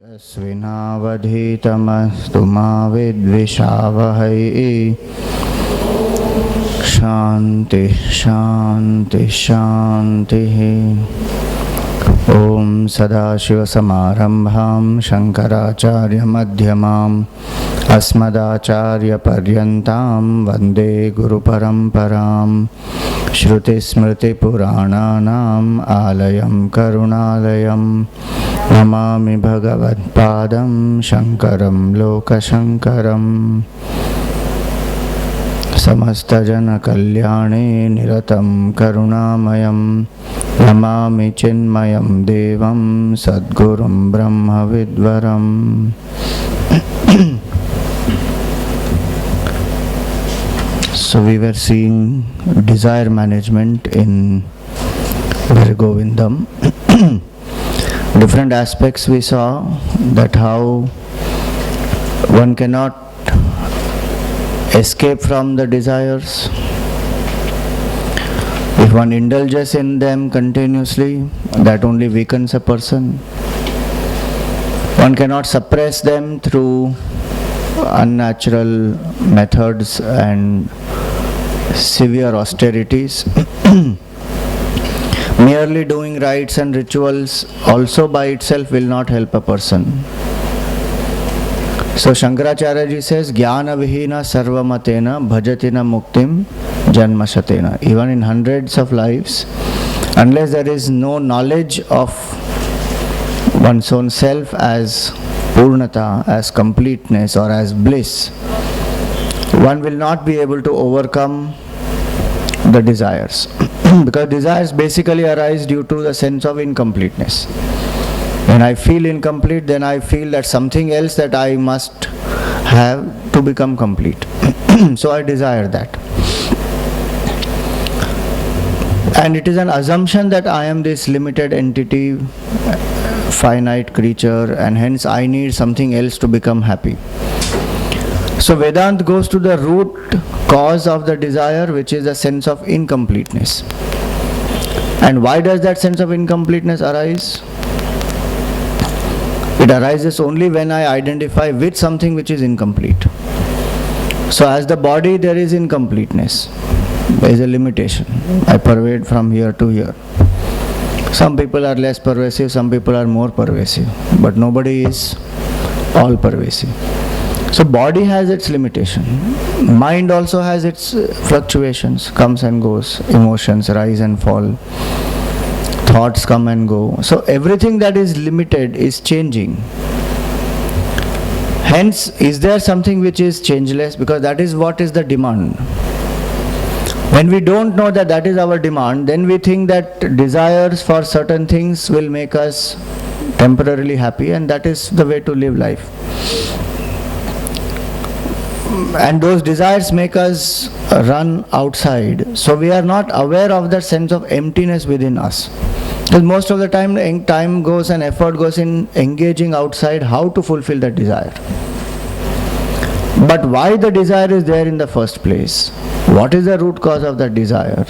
स्विनावधीतमस्तु मा विद्विषावहै। शांति शांति शांतिः। ओम सदाशिवसमारंभां शंकराचार्यमध्यमाम् अस्मदाचार्यपर्यन्तां वन्दे गुरुपरम्परां। श्रुतिस्मृतिपुराणानाम् आलयं करुणालयं नमामि भगवत्पादं शङ्करं लोकशङ्करम्। समस्तजनकल्याणे निरतं करुणामयं नमामि चिन्मयं देवं सद्गुरुं ब्रह्मविद्वरम्। So we were seeing desire management in Bhaja Govindam. Different aspects we saw, that how one cannot escape from the desires. If one indulges in them continuously, that only weakens a person. One cannot suppress them through unnatural methods and severe austerities. Merely doing rites and rituals also by itself will not help a person. So Shankaracharya ji says, Jnana vihina sarvamatena bhajatina muktim janmashatena. Even in hundreds of lives, unless there is no knowledge of one's own self as purnata, as completeness or as bliss, one will not be able to overcome the desires. Because desires basically arise due to the sense of incompleteness. When I feel incomplete, then I feel that something else that I must have to become complete. So I desire that. And it is an assumption that I am this limited entity, finite creature, and hence I need something else to become happy. So Vedanta goes to the root cause of the desire, which is a sense of incompleteness. And why does that sense of incompleteness arise? It arises only when I identify with something which is incomplete. So as the body, there is incompleteness. There is a limitation. I pervade from here to here. Some people are less pervasive, some people are more pervasive. But nobody is all pervasive. So body has its limitation. Mind also has its fluctuations, comes and goes. Emotions rise and fall. Thoughts come and go. So everything that is limited is changing. Hence, is there something which is changeless? Because that is what is the demand. When we don't know that that is our demand, then we think that desires for certain things will make us temporarily happy, and that is the way to live life. And those desires make us run outside. So we are not aware of that sense of emptiness within us. Because most of the time goes and effort goes in engaging outside how to fulfill that desire. But why the desire is there in the first place? What is the root cause of that desire?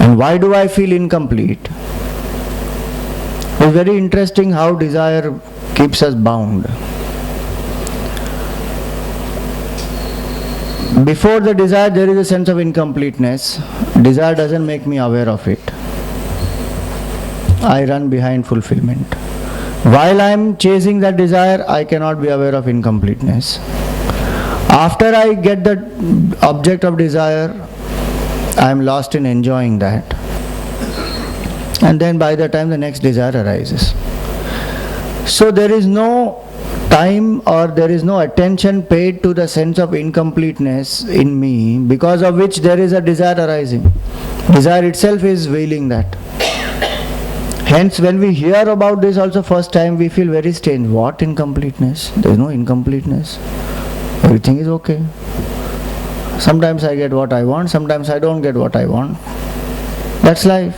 And why do I feel incomplete? It's very interesting how desire keeps us bound. Before the desire, there is a sense of incompleteness. Desire doesn't make me aware of it. I run behind fulfillment. While I am chasing that desire, I cannot be aware of incompleteness. After I get the object of desire, I am lost in enjoying that. And then by the time the next desire arises. So there is no time or there is no attention paid to the sense of incompleteness in me, because of which there is a desire arising. Desire itself is veiling that. Hence when we hear about this also first time, we feel very strange. What incompleteness? There is no incompleteness. Everything is okay. Sometimes I get what I want, sometimes I don't get what I want. That's life.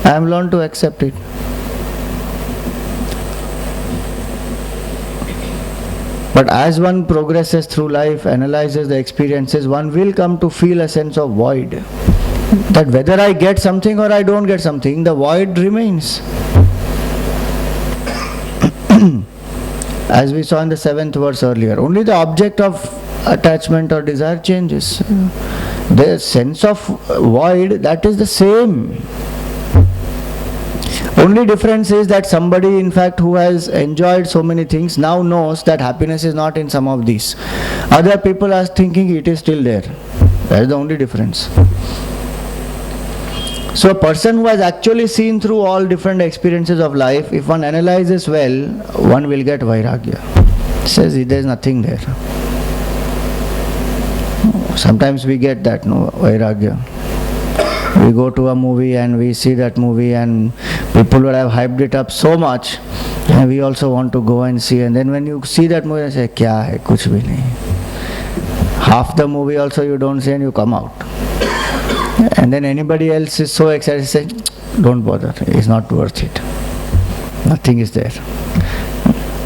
I have learned to accept it. But as one progresses through life, analyzes the experiences, one will come to feel a sense of void. That whether I get something or I don't get something, the void remains. As we saw in the 7th verse earlier, only the object of attachment or desire changes. The sense of void, that is the same. Only difference is that somebody, in fact, who has enjoyed so many things now knows that happiness is not in some of these. Other people are thinking it is still there. That is the only difference. So a person who has actually seen through all different experiences of life, if one analyzes well, one will get vairagya. Says there is nothing there. Sometimes we get that, no, vairagya. We go to a movie and we see that movie and people would have hyped it up so much and we also want to go and see, and then when you see that movie you say, kya hai, kuch bhi nahi. Half the movie also you don't see and you come out. And then anybody else is so excited, say, don't bother, it's not worth it. Nothing is there.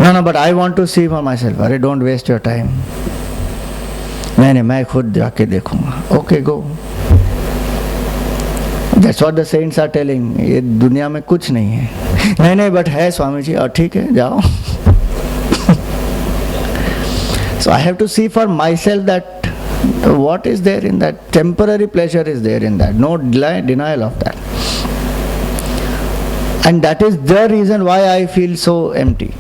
No, but I want to see for myself. Arey, don't waste your time. नहीं, मैं खुद जाके देखूंगा. Okay, go. That's what the saints are telling. ये दुनिया में कुछ नहीं है. नहीं, but है स्वामी जी. और ठीक है, जाओ. So I have to see for myself that what is there in that. Temporary pleasure is there in that. No denial of that. And that is the reason why I feel so empty.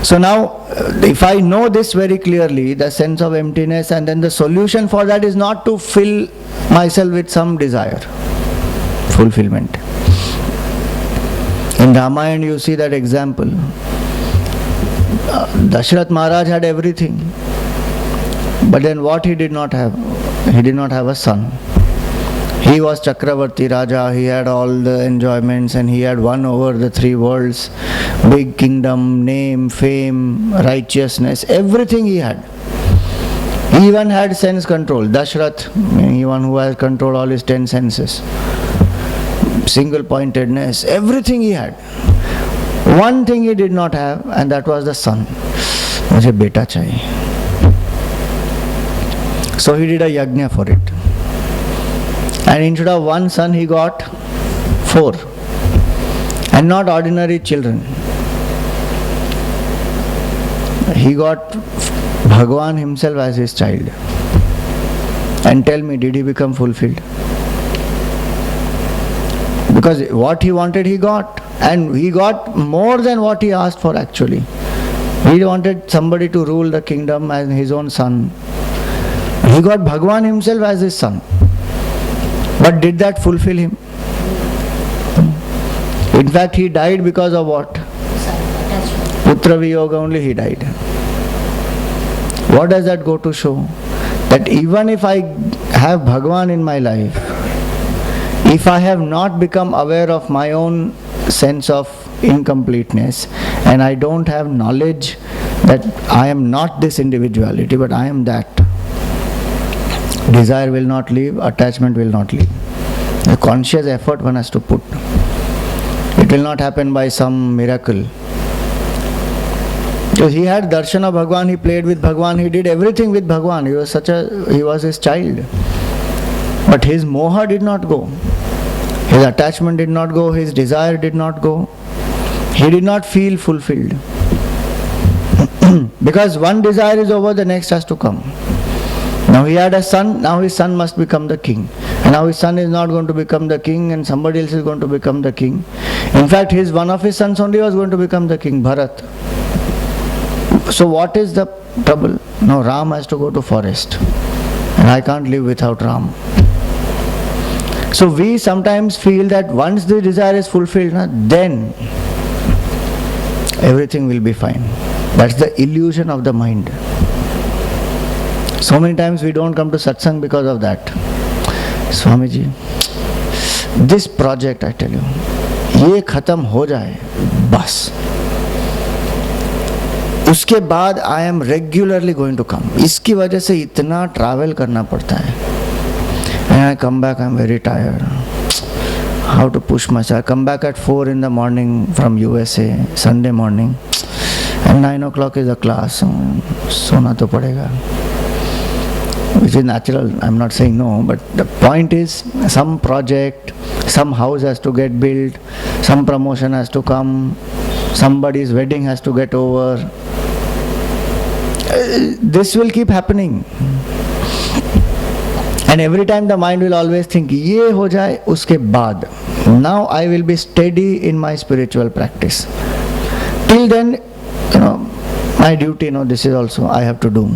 So now, if I know this very clearly, the sense of emptiness, and then the solution for that is not to fill myself with some desire, fulfillment. In Ramayana you see that example. Dashrath Maharaj had everything, but then what he did not have? He did not have a son. He was Chakravarti Raja, he had all the enjoyments and he had won over the 3 worlds, big kingdom, name, fame, righteousness, everything he had. He even had sense control. Dashrath, one who has controlled all his 10 senses. Single pointedness, everything he had. One thing he did not have, and that was the son. Mujhe beta chahiye. So he did a yajna for it. And instead of 1 son, he got 4. And not ordinary children. He got Bhagwan himself as his child. And tell me, did he become fulfilled? Because what he wanted, he got. And he got more than what he asked for actually. He wanted somebody to rule the kingdom as his own son. He got Bhagwan himself as his son. But did that fulfill him? In fact, he died because of what? Putra Viyoga, only he died. What does that go to show? That even if I have Bhagwan in my life, if I have not become aware of my own sense of incompleteness and I don't have knowledge that I am not this individuality but I am that, desire will not leave, attachment will not leave. The conscious effort one has to put. It will not happen by some miracle. So he had darshan of Bhagwan, he played with Bhagwan, he did everything with Bhagwan. He was his child. But his moha did not go. His attachment did not go, his desire did not go. He did not feel fulfilled. Because one desire is over, the next has to come. Now he had a son, now his son must become the king. And now his son is not going to become the king and somebody else is going to become the king. In fact, one of his sons only was going to become the king, Bharat. So what is the trouble? No, Ram has to go to forest. And I can't live without Ram. So we sometimes feel that once the desire is fulfilled, then everything will be fine. That's the illusion of the mind. So many times we don't come to satsang because of that. Swamiji, this project I tell you, ये खत्म हो जाए, बस. उसके बाद I am regularly going to come. इसकी वजह से इतना travel करना पड़ता है. And I come back, I am very tired. How to push myself? I come back at 4 in the morning from USA, Sunday morning. And 9 o'clock is the class. सोना तो पड़ेगा. Which is natural, I'm not saying no, but the point is some project, some house has to get built, some promotion has to come, somebody's wedding has to get over. This will keep happening. And every time the mind will always think, ये हो जाए उसके बाद. Now I will be steady in my spiritual practice. Till then, my duty, this is also I have to do.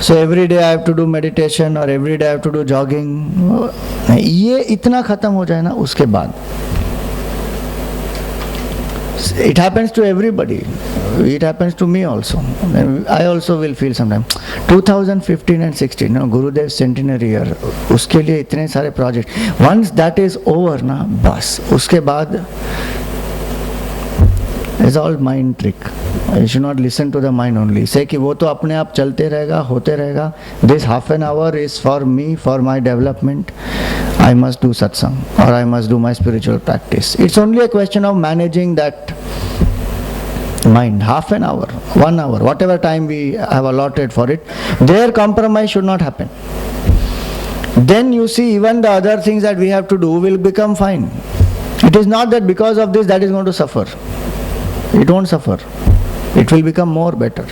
So every day I have to do meditation or every day I have to do jogging. ये इतना खत्म हो जाए ना उसके बाद. It happens to everybody. It happens to me also. I also will feel sometimes. 2015 and 16, Gurudev centenary year. उसके लिए इतने सारे project. Once that is over ना, बस उसके बाद it's all mind trick. You should not listen to the mind only. Say कि वो तो अपने आप चलते रहेगा, होते रहेगा. This half an hour is for me, for my development. I must do satsang or I must do my spiritual practice. It's only a question of managing that mind. Half an hour, 1 hour, whatever time we have allotted for it. There compromise should not happen. Then you see even the other things that we have to do will become fine. It is not that because of this that is going to suffer. It won't suffer. It will become more better.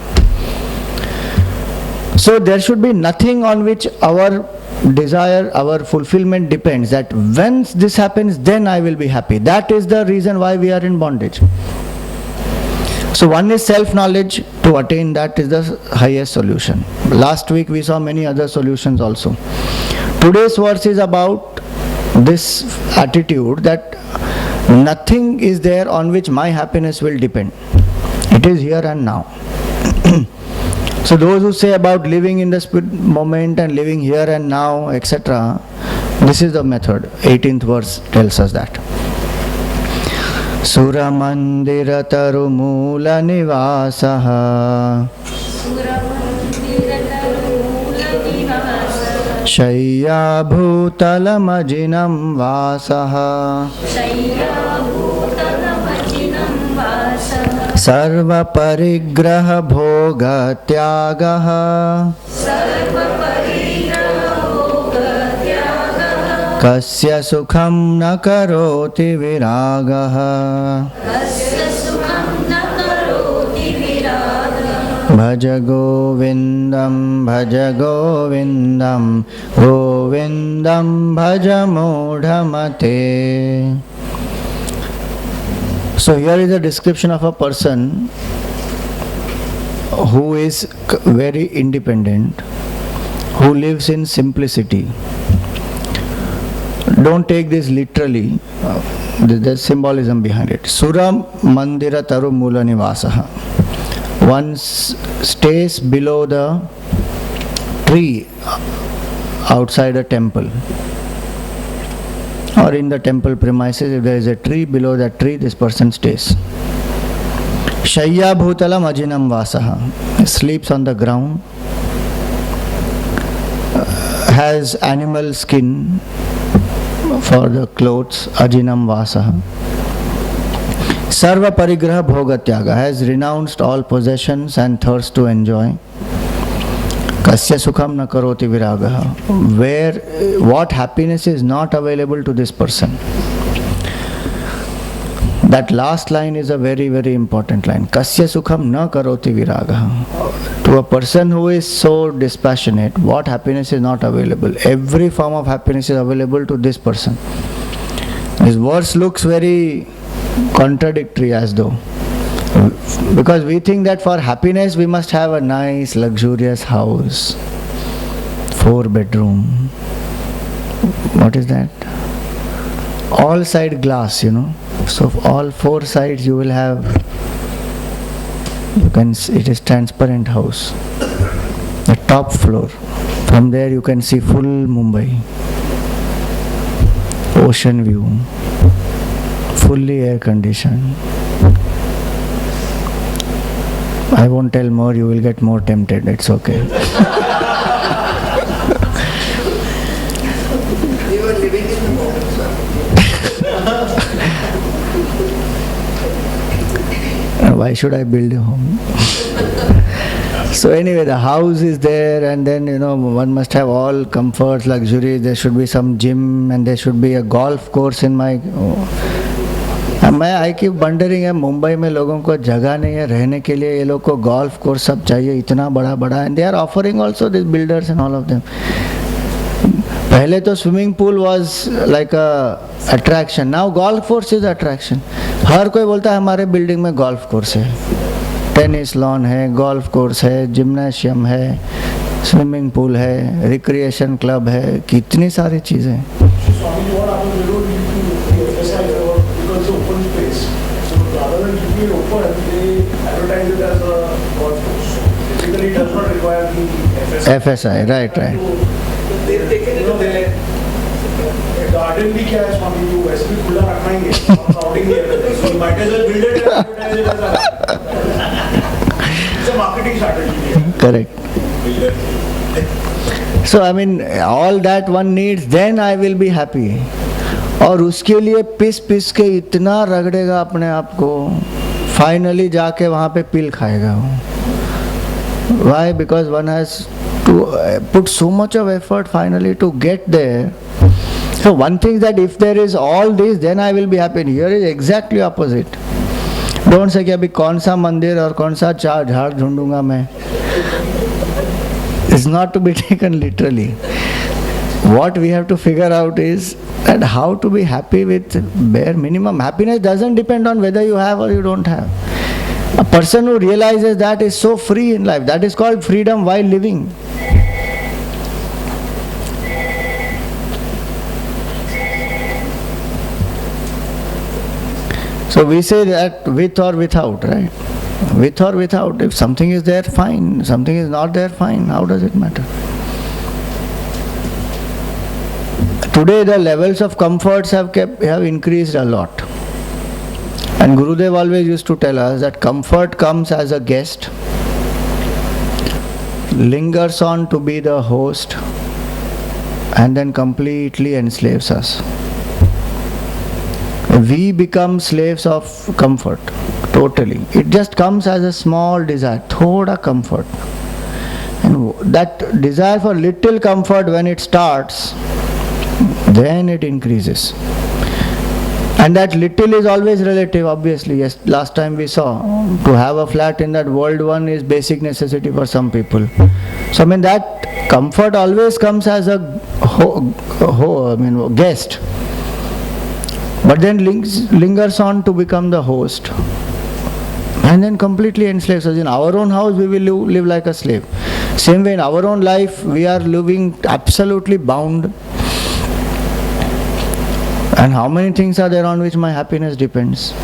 So there should be nothing on which our desire, our fulfillment depends, that when this happens then I will be happy. That is the reason why we are in bondage. So one is self-knowledge. To attain that is the highest solution. Last week we saw many other solutions also. Today's verse is about this attitude that nothing is there on which my happiness will depend. It is here and now. So those who say about living in the spirit moment and living here and now, etc., this is the method. 18th verse tells us that. Sura mandira taru mula nivasaha Shayya bhutalamajinam vasaha Sarva parigraha bhoga tyagaha Kasya sukham na karoti viragaha Bhaja Govindam, Bhaja Govindam, Govindam Bhaja Modhamate. So here is a description of a person who is very independent, who lives in simplicity. Don't take this literally, there's symbolism behind it. Sura mandira taru mula nivasaha. One stays below the tree outside a temple, or in the temple premises. If there is a tree, below that tree this person stays. Shayya bhutalam ajinam vasaha. Sleeps on the ground, has animal skin for the clothes, ajinam vasaha. Sarva parigraha bhoga tyaga. Has renounced all possessions and thirst to enjoy. Kasya sukham na karoti viragaha. Where what happiness is not available to this person. That last line is a very, very important line. Kasya sukham na karoti viragaha. To a person who is so dispassionate, what happiness is not available? Every form of happiness is available to this person. His verse looks very contradictory, as though, because we think that for happiness we must have a nice luxurious house, 4-bedroom. What is that? All side glass, so all 4 sides you will have, it is transparent house, the top floor. From there you can see full Mumbai, ocean view, fully air conditioned. I won't tell more, you will get more tempted, it's okay. We were living in the home, Why should I build a home? So anyway, the house is there, and then one must have all comforts, luxuries. There should be some gym, and there should be a golf course in my मैं I keep wondering है, मुंबई में लोगों को जगह नहीं है रहने के लिए, ये लोग को गोल्फ कोर्स सब चाहिए इतना बड़ा बड़ा, and they are offering also this builders and all of them. पहले तो swimming pool was like a attraction, now golf course is attraction. हर कोई बोलता है हमारे बिल्डिंग में गोल्फ कोर्स है, टेनिस लॉन है, गोल्फ कोर्स है, जिम्नाशियम है, स्विमिंग पूल है, रिक्रिएशन क्लब है, कितनी सारी चीज़ें. Swamiji, what happens, they don't need to emphasize about because it's open space. So rather than keeping it open, they advertise it as a golf course. Basically, it does not require the FSI. FSI, right, right. So they've taken it to the garden भी क्या है स्वामी जी, वैसे भी खुला रखना ही है, crowding नहीं है, so you might as well build it and advertise it as a it's a marketing strategy. Correct. So I mean, all that one needs, then I will be happy. और उसके लिए पिस पिस के इतना रगड़ेगा अपने आप को, फाइनली जाके वहाँ पे पिल खाएगा वो. Why? Because one has to put so much of effort finally to get there. So one thing that if there is all this, then I will be happy. Here is exactly opposite. Don't say कि अभी कौन सा मंदिर और कौन सा झाड़ ढूंढूंगा मैं. It's not to be taken literally. What we have to figure out is that how to be happy with bare minimum. Happiness doesn't depend on whether you have or you don't have. A person who realizes that is so free in life. That is called freedom while living. So we say that with or without, right? With or without. If something is there, fine. Something is not there, fine. How does it matter? Today the levels of comforts have increased a lot. And Gurudev always used to tell us that comfort comes as a guest, lingers on to be the host, and then completely enslaves us. We become slaves of comfort, totally. It just comes as a small desire, thoda comfort. And that desire for little comfort, when it starts, then it increases. And that little is always relative, obviously. Yes, last time we saw, to have a flat in that world one is basic necessity for some people. So I mean that comfort always comes as a guest. But then lingers on to become the host. And then completely enslaves us. In our own house we will live like a slave. Same way in our own life we are living absolutely bound. And how many things are there on which my happiness depends?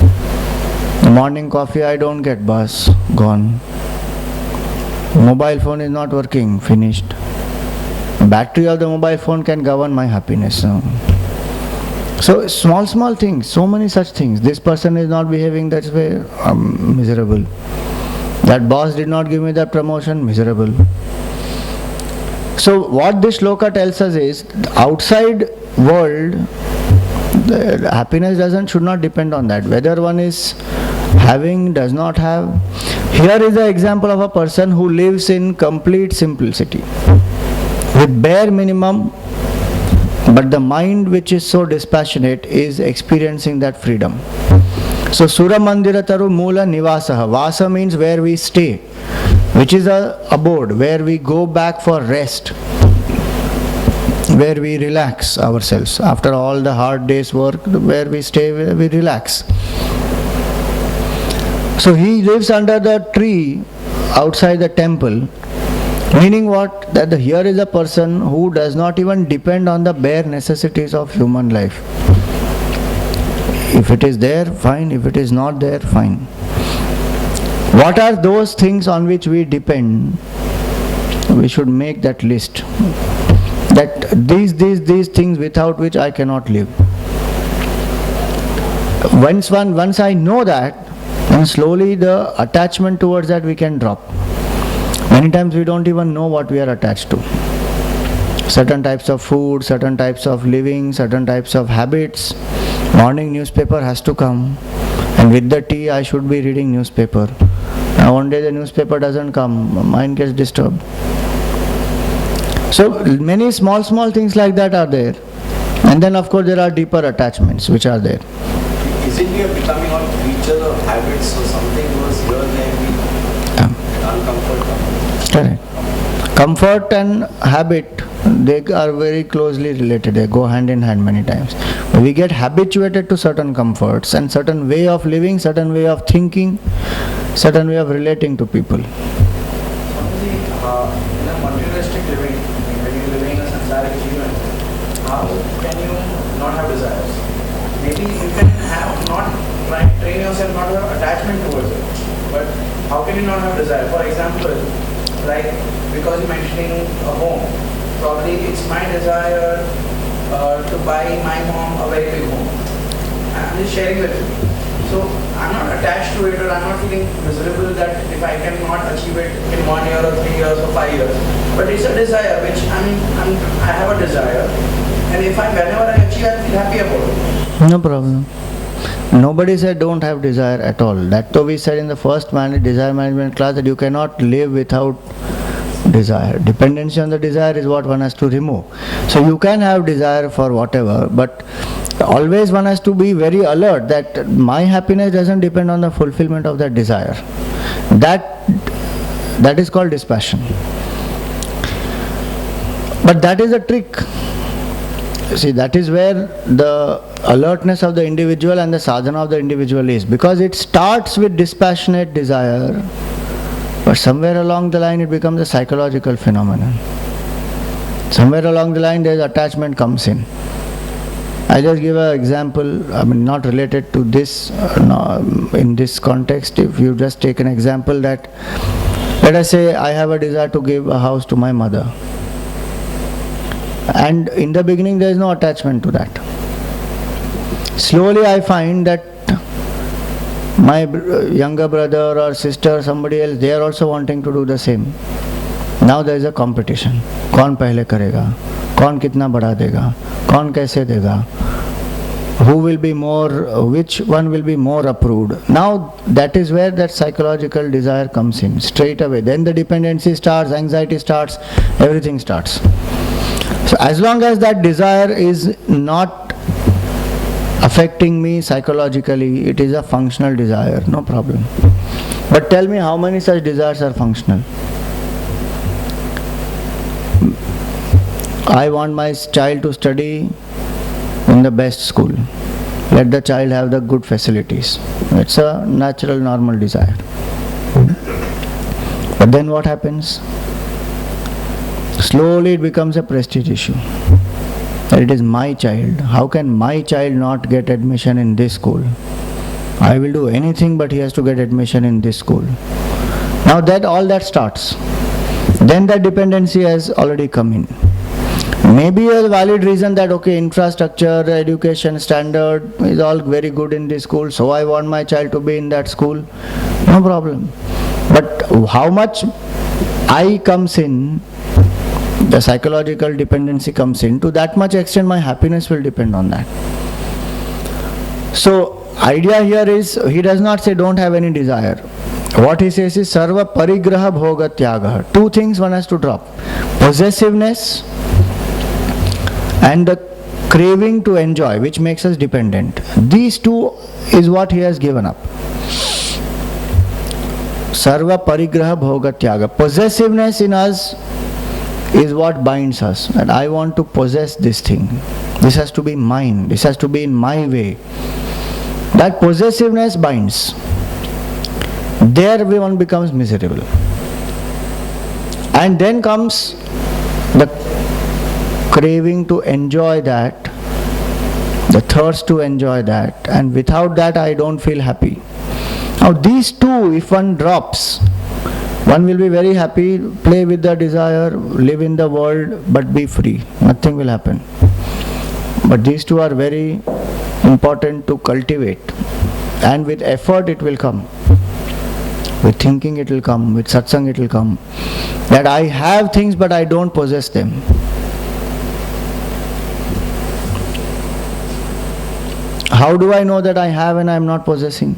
Morning coffee I don't get, bus, gone. Mobile phone is not working, finished. Battery of the mobile phone can govern my happiness. So small things, so many such things. This person is not behaving that way, I'm miserable. That boss did not give me that promotion, miserable. So what this shloka tells us is, outside world, the happiness should not depend on that. Whether one is having, does not have. Here is an example of a person who lives in complete simplicity, with bare minimum, but the mind which is so dispassionate is experiencing that freedom. So Sura Mandirataru Mula Nivasaha. Vasa means where we stay, which is a abode, where we go back for rest, where we relax ourselves. After all the hard day's work, where we stay, where we relax. So he lives under the tree outside the temple. Meaning what? That here is a person who does not even depend on the bare necessities of human life. If it is there, fine. If it is not there, fine. What are those things on which we depend? We should make that list. That these things without which I cannot live. Once I know that, then slowly the attachment towards that we can drop. Many times we don't even know what we are attached to. Certain types of food, certain types of living, certain types of habits. Morning newspaper has to come, and with the tea I should be reading newspaper. Now one day the newspaper doesn't come, my mind gets disturbed. So many small things like that are there. And then of course there are deeper attachments which are there. Is Isn't we are becoming all creatures of habits, so something goes here, then we uncomfort. Correct. Comfort and habit, they are very closely related. They go hand in hand many times. We get habituated to certain comforts and certain way of living, certain way of thinking, certain way of relating to people. Swamiji, in a materialistic living, when you're living a samsaric jivan, how can you not have desires? Maybe you can have not train yourself not to have attachment towards it, but how can you not have desire? For example, like because you're mentioning a home, probably it's my desire to buy my mom a very big home. I'm just sharing with you. So I'm not attached to it, or I'm not feeling miserable that if I cannot achieve it in 1 year or 3 years or 5 years. But it's a desire which I have a desire, and whenever I achieve, I feel happy about it. No problem. Nobody said don't have desire at all. That though we said in the first desire management class that you cannot live without desire. Dependency on the desire is what one has to remove. So you can have desire for whatever, but always one has to be very alert that my happiness doesn't depend on the fulfillment of that desire. That is called dispassion. But that is a trick. See, that is where the alertness of the individual and the sadhana of the individual is, because it starts with dispassionate desire, but somewhere along the line it becomes a psychological phenomenon. Somewhere along the line there is attachment comes in. I just give an example, not related to this, in this context. If you just take an example that, let us say I have a desire to give a house to my mother. And in the beginning there is no attachment to that. Slowly I find that my younger brother or sister, somebody else, they are also wanting to do the same. Now there is a competition. कौन पहले करेगा? कौन कितना बढ़ा देगा? कौन कैसे देगा? Who will be more, which one will be more approved? Now that is where that psychological desire comes in, straight away. Then the dependency starts, anxiety starts, everything starts. So as long as that desire is not affecting me psychologically, it is a functional desire, no problem. But tell me how many such desires are functional? I want my child to study in the best school. Let the child have the good facilities. It's a natural, normal desire. But then what happens? Slowly it becomes a prestige issue. That it is my child. How can my child not get admission in this school? I will do anything but he has to get admission in this school. Now that all that starts. Then that dependency has already come in. Maybe a valid reason that infrastructure, education standard is all very good in this school, so I want my child to be in that school. No problem. But how much I comes in, the psychological dependency comes in, to that much extent my happiness will depend on that. So idea here is, he does not say don't have any desire. What he says is sarva parigraha bhoga tyagaha. Two things one has to drop. Possessiveness and the craving to enjoy, which makes us dependent. These two is what he has given up. Sarva parigraha bhoga tyaga. Possessiveness in us is what binds us. And I want to possess this thing. This has to be mine. This has to be in my way. That possessiveness binds. There one becomes miserable. And then comes the craving to enjoy that, the thirst to enjoy that, and without that I don't feel happy. Now these two, if one drops, one will be very happy, play with the desire, live in the world, but be free. Nothing will happen. But these two are very important to cultivate, and with effort it will come. With thinking it will come, with satsang it will come. That I have things but I don't possess them. How do I know that I have and I am not possessing?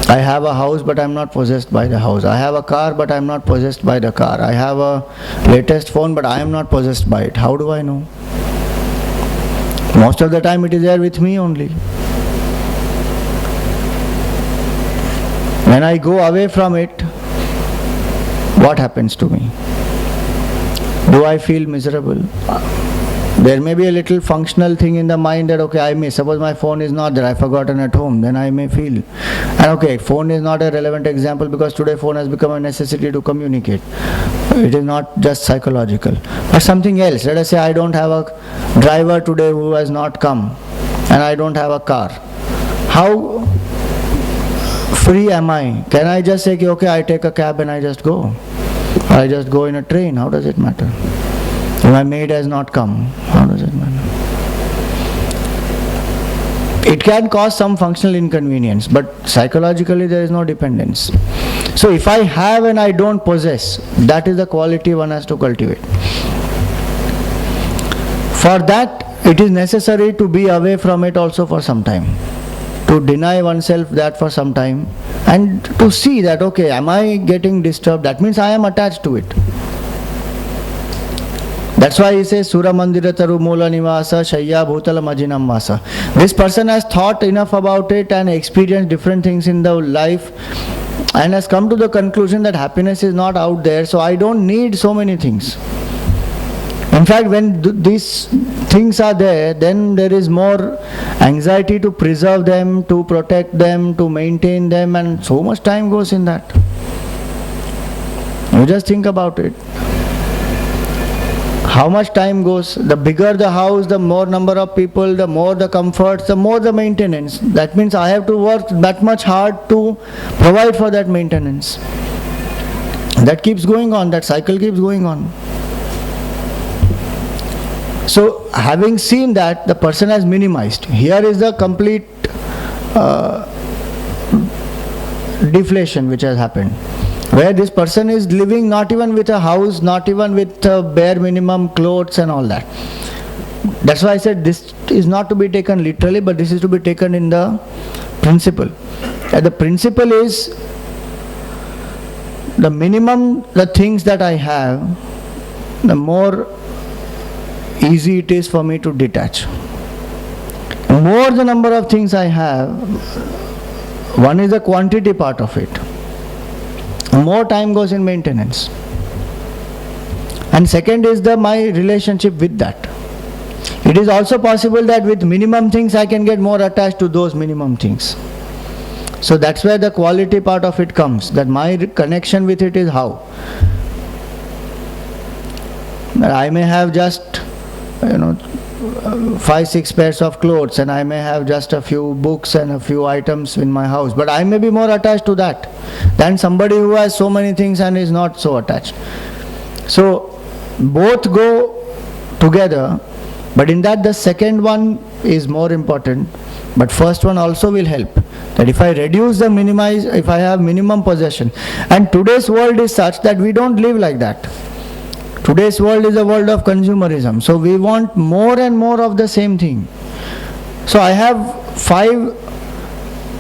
I have a house but I am not possessed by the house. I have a car but I am not possessed by the car. I have a latest phone but I am not possessed by it. How do I know? Most of the time it is there with me only. When I go away from it, what happens to me? Do I feel miserable? There may be a little functional thing in the mind that, okay, I may, suppose my phone is not there, I've forgotten at home, then I may feel. And okay, phone is not a relevant example because today phone has become a necessity to communicate. It is not just psychological. But something else, let us say I don't have a driver today who has not come and I don't have a car. How free am I? Can I just say, okay, I take a cab and I just go? Or I just go in a train? How does it matter? My maid has not come. How does it matter? It can cause some functional inconvenience, but psychologically there is no dependence. So if I have and I don't possess, that is the quality one has to cultivate. For that, it is necessary to be away from it also for some time. To deny oneself that for some time and to see that, okay, am I getting disturbed? That means I am attached to it. That's why he says, Sura Mandira Taru Mula Nivasa Shayya Bhutala Majinam Vasa. This person has thought enough about it and experienced different things in the life and has come to the conclusion that happiness is not out there, so I don't need so many things. In fact, when these things are there, then there is more anxiety to preserve them, to protect them, to maintain them, and so much time goes in that. You just think about it. How much time goes? The bigger the house, the more number of people, the more the comforts, the more the maintenance. That means I have to work that much hard to provide for that maintenance. That keeps going on, that cycle keeps going on. So, having seen that, the person has minimized. Here is the complete deflation which has happened. Where this person is living not even with a house, not even with bare minimum clothes and all that. That's why I said this is not to be taken literally, but this is to be taken in the principle. And the principle is the minimum the things that I have, the more easy it is for me to detach. The more the number of things I have, one is the quantity part of it. More time goes in maintenance. And second is my relationship with that. It is also possible that with minimum things I can get more attached to those minimum things. So that's where the quality part of it comes, that my connection with it is how. That I may have just 5-6 pairs of clothes and I may have just a few books and a few items in my house, but I may be more attached to that than somebody who has so many things and is not so attached. So both go together, but in that the second one is more important, but first one also will help. That if I reduce if I have minimum possession, and today's world is such that we don't live like that. Today's world is a world of consumerism. So we want more and more of the same thing. So I have 5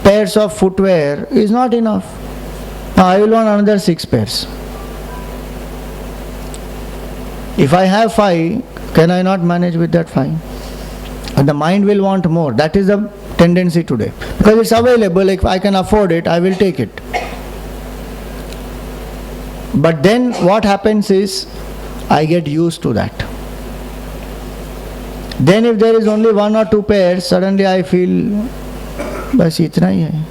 pairs of footwear is not enough. Now I will want another 6 pairs. If I have 5, can I not manage with that 5? And the mind will want more. That is the tendency today. Because it's available, if I can afford it, I will take it. But then what happens is, I get used to that. Then if there is only 1 or 2 pairs, suddenly I feel, bas itna hi hai.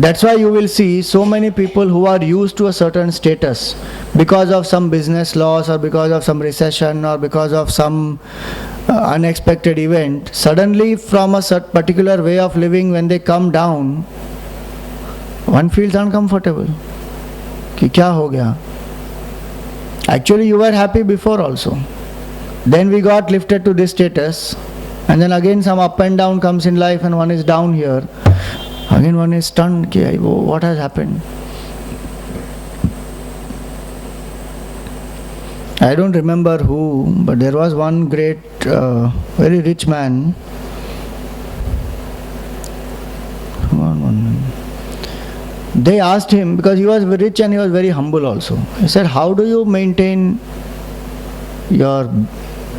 That's why you will see so many people who are used to a certain status because of some business loss or because of some recession or because of some unexpected event. Suddenly from a particular way of living, when they come down, one feels uncomfortable. कि क्या हो गया? Actually you were happy before also. Then we got lifted to this status, and then again some up and down comes in life and one is down here. Again one is stunned, what has happened? I don't remember who, but there was one great, very rich man. They asked him, because he was rich and he was very humble also. He said, how do you maintain your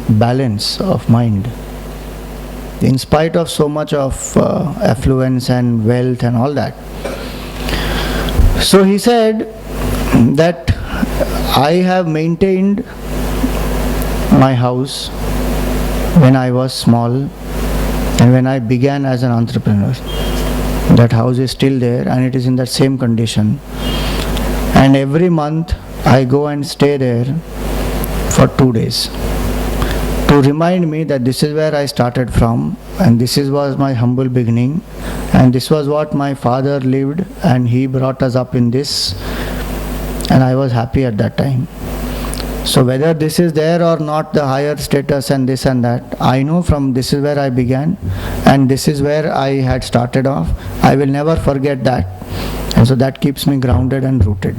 balance of mind. In spite of so much of affluence and wealth and all that. So he said that I have maintained my house when I was small and when I began as an entrepreneur. That house is still there and it is in that same condition. And every month I go and stay there for 2 days to remind me that this is where I started from and this was my humble beginning and this was what my father lived and he brought us up in this and I was happy at that time. So whether this is there or not, the higher status and this and that, I know from this is where I began and this is where I had started off. I will never forget that. And so that keeps me grounded and rooted.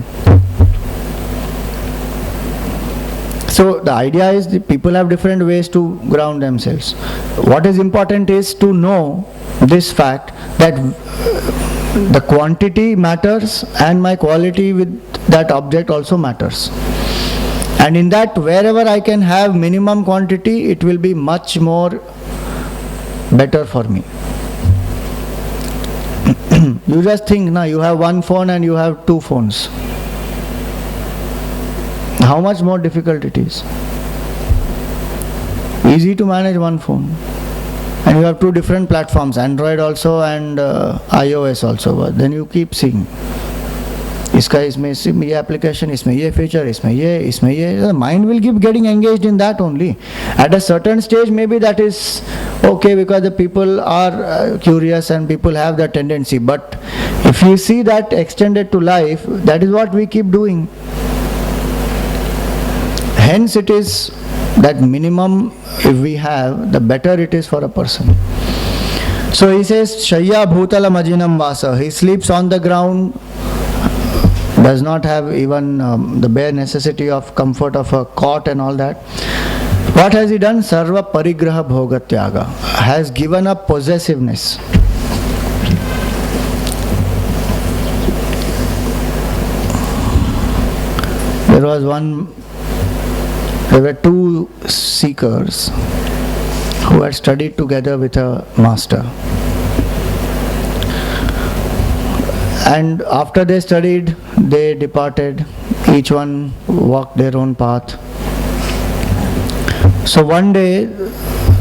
So the idea is that people have different ways to ground themselves. What is important is to know this fact that the quantity matters and my quality with that object also matters. And in that, wherever I can have minimum quantity, it will be much more better for me. You just think, now you have one phone and you have 2 phones. How much more difficult it is. Easy to manage one phone. And you have 2 different platforms, Android also and iOS also. But then you keep seeing. इसका इसमें सिर्फ ये application, इसमें ये feature, इसमें ये, the mind will keep getting engaged in that only. At a certain stage maybe that is okay because the people are curious and people have that tendency, but if you see that extended to life, that is what we keep doing. Hence it is that minimum if we have, the better it is for a person. So he says, Shayya bhutala majinam vasa, he sleeps on the ground, does not have even the bare necessity of comfort of a cot and all that. What has he done? Sarva parigraha bhogatyaga, has given up possessiveness. There were 2 seekers who had studied together with a master. And after they studied, they departed. Each one walked their own path. So one day,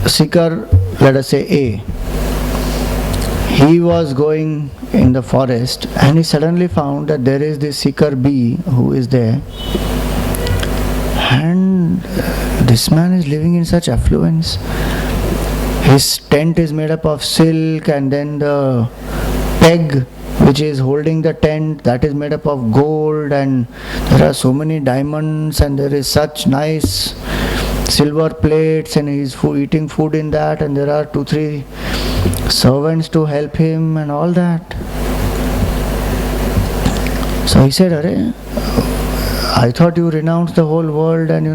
seeker, let us say A, he was going in the forest and he suddenly found that there is this seeker B who is there. And this man is living in such affluence. His tent is made up of silk and then the peg which is holding the tent, that is made up of gold, and there are so many diamonds and there is such nice silver plates and he is eating food in that and there are 2-3 servants to help him and all that. So he said, Arey, I thought you renounced the whole world and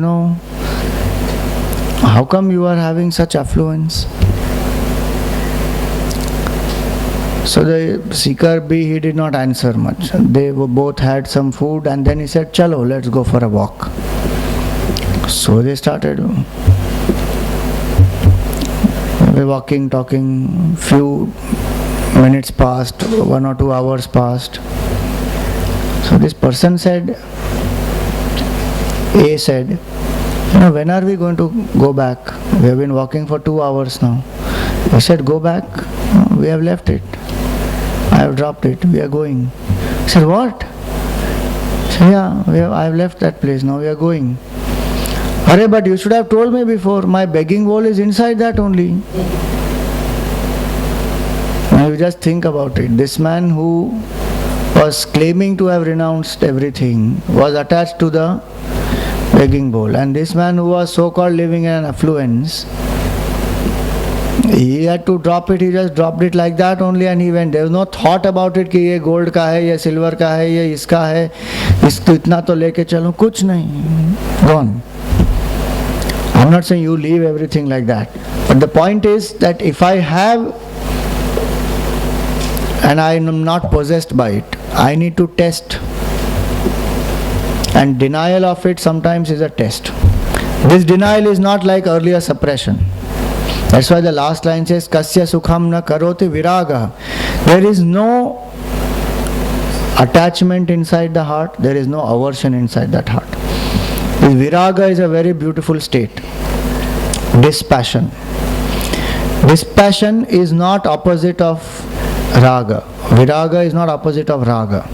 how come you are having such affluence? So the seeker B, he did not answer much. They both had some food and then he said, Chalo, let's go for a walk. So they started. They were walking, talking, few minutes passed, 1 or 2 hours passed. So this person said, A said, when are we going to go back? We have been walking for 2 hours now. He said, go back. We have left it. I have dropped it. We are going. He said, what? He said, yeah, I have left that place. Now we are going. Arey, but you should have told me before. My begging bowl is inside that only. Now you just think about it. This man who was claiming to have renounced everything was attached to the begging bowl. And this man who was so-called living in affluence, he had to drop it. He just dropped it like that only and he went. There was no thought about it कि ये gold का है, ये silver का है, ये इसका है, इसको इतना तो लेके चलो, कुछ नहीं. Gone. I'm not saying you leave everything like that. But the point is that if I have and I am not possessed by it, I need to test. And denial of it sometimes is a test. This denial is not like earlier suppression. That's why the last line says, Kasya sukham na karoti viraga. There is no attachment inside the heart, there is no aversion inside that heart. This viraga is a very beautiful state. Dispassion. Dispassion is not opposite of raga. Viraga is not opposite of raga.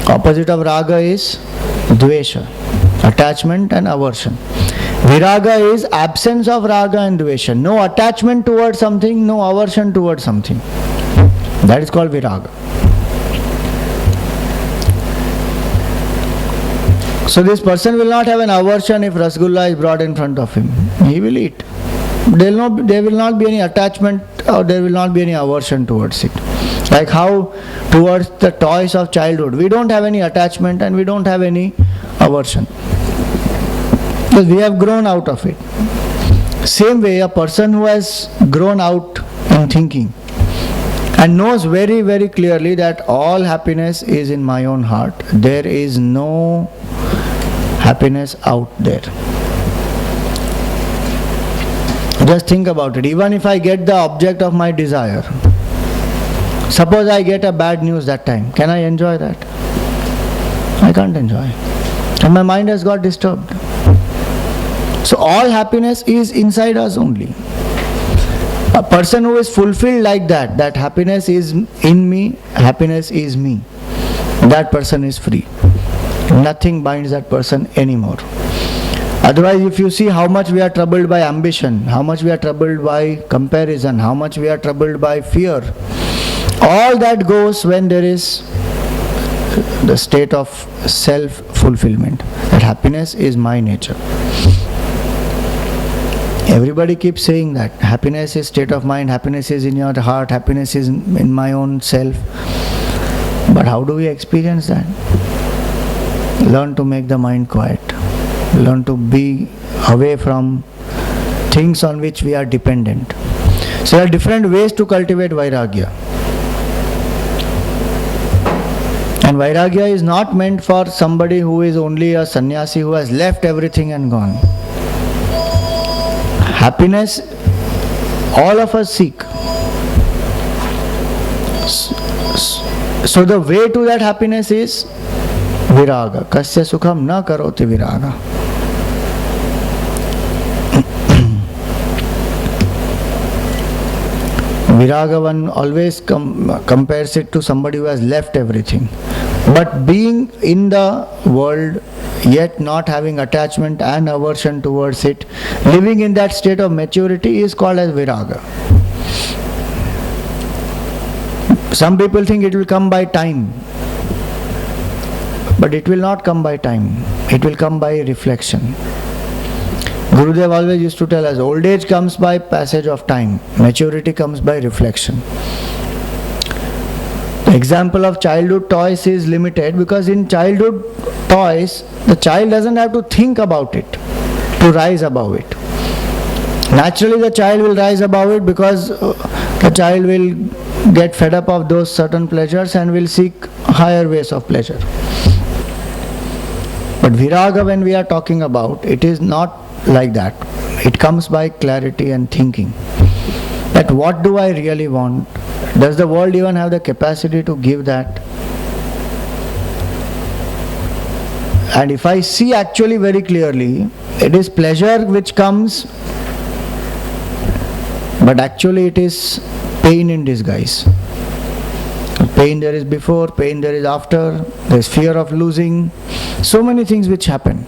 Opposite of raga is dvesha, attachment and aversion. Viraga is absence of raga and dvesha. No attachment towards something, no aversion towards something. That is called viraga. So this person will not have an aversion if rasgulla is brought in front of him. He will eat. There will not be any attachment or there will not be any aversion towards it. Like how towards the toys of childhood, we don't have any attachment and we don't have any aversion. Because we have grown out of it. Same way, a person who has grown out in thinking and knows very, very clearly that all happiness is in my own heart. There is no happiness out there. Just think about it. Even if I get the object of my desire, suppose I get a bad news that time, can I enjoy that? I can't enjoy. And my mind has got disturbed. So all happiness is inside us only. A person who is fulfilled like that, that happiness is in me, happiness is me, that person is free. Nothing binds that person anymore. Otherwise, if you see how much we are troubled by ambition, how much we are troubled by comparison, how much we are troubled by fear, all that goes when there is the state of self-fulfillment. That happiness is my nature. Everybody keeps saying that. Happiness is state of mind, happiness is in your heart, happiness is in my own self. But how do we experience that? Learn to make the mind quiet. Learn to be away from things on which we are dependent. So there are different ways to cultivate vairagya. And vairagya is not meant for somebody who is only a sannyasi who has left everything and gone. Happiness, all of us seek. So the way to that happiness is viraga. Kasya sukham na karoti viraga. Viraga, one always compares it to somebody who has left everything. But being in the world, yet not having attachment and aversion towards it, living in that state of maturity is called as viraga. Some people think it will come by time. But it will not come by time. It will come by reflection. Gurudev always used to tell us, old age comes by passage of time. Maturity comes by reflection. The example of childhood toys is limited because in childhood toys, the child doesn't have to think about it to rise above it. Naturally the child will rise above it because the child will get fed up of those certain pleasures and will seek higher ways of pleasure. But viraga, when we are talking about, it is not like that. It comes by clarity and thinking. That what do I really want? Does the world even have the capacity to give that? And if I see actually very clearly, it is pleasure which comes, but actually it is pain in disguise. Pain there is before, pain there is after, there is fear of losing, so many things which happen.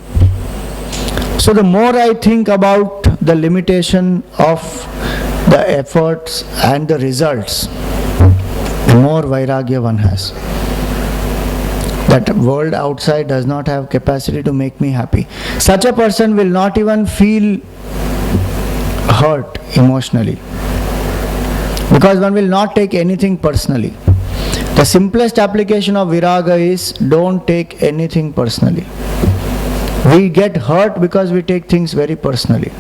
So the more I think about the limitation of the efforts and the results, the more vairagya one has. That world outside does not have capacity to make me happy. Such a person will not even feel hurt emotionally, because one will not take anything personally. The simplest application of viraga is don't take anything personally. We get hurt because we take things very personally.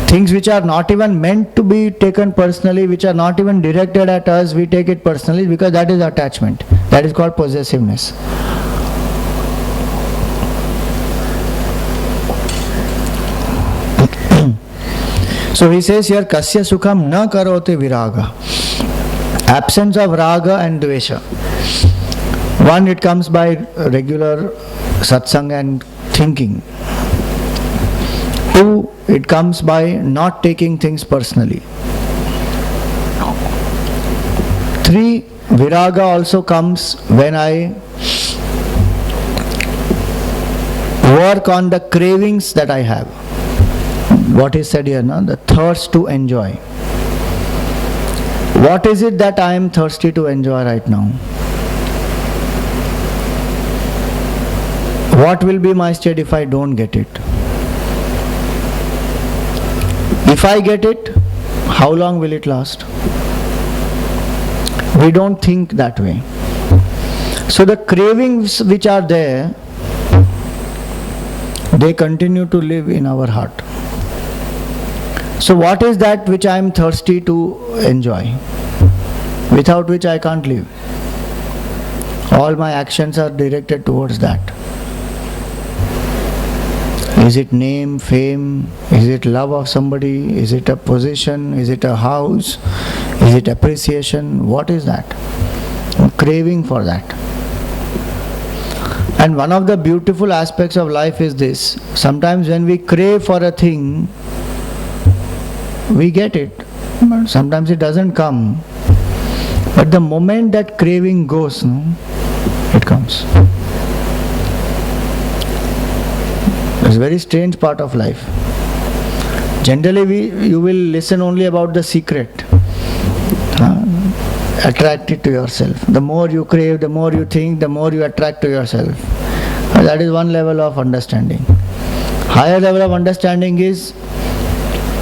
Things which are not even meant to be taken personally, which are not even directed at us, we take it personally because that is attachment. That is called possessiveness. So he says here, kasya sukham na karote viraga. Absence of raga and dvesha. One, it comes by regular satsang and thinking. Two, it comes by not taking things personally. Three, viraga also comes when I work on the cravings that I have. What is said here, the thirst to enjoy. What is it that I am thirsty to enjoy right now? What will be my state if I don't get it? If I get it, how long will it last? We don't think that way. So the cravings which are there, they continue to live in our heart. So what is that which I am thirsty to enjoy, without which I can't live? All my actions are directed towards that. Is it name, fame? Is it love of somebody? Is it a position? Is it a house? Is it appreciation? What is that? I'm craving for that. And one of the beautiful aspects of life is this. Sometimes when we crave for a thing, we get it. But sometimes it doesn't come. But the moment that craving goes, it comes. It's a very strange part of life. Generally, you will listen only about the secret. Attract it to yourself. The more you crave, the more you think, the more you attract to yourself. That is one level of understanding. Higher level of understanding is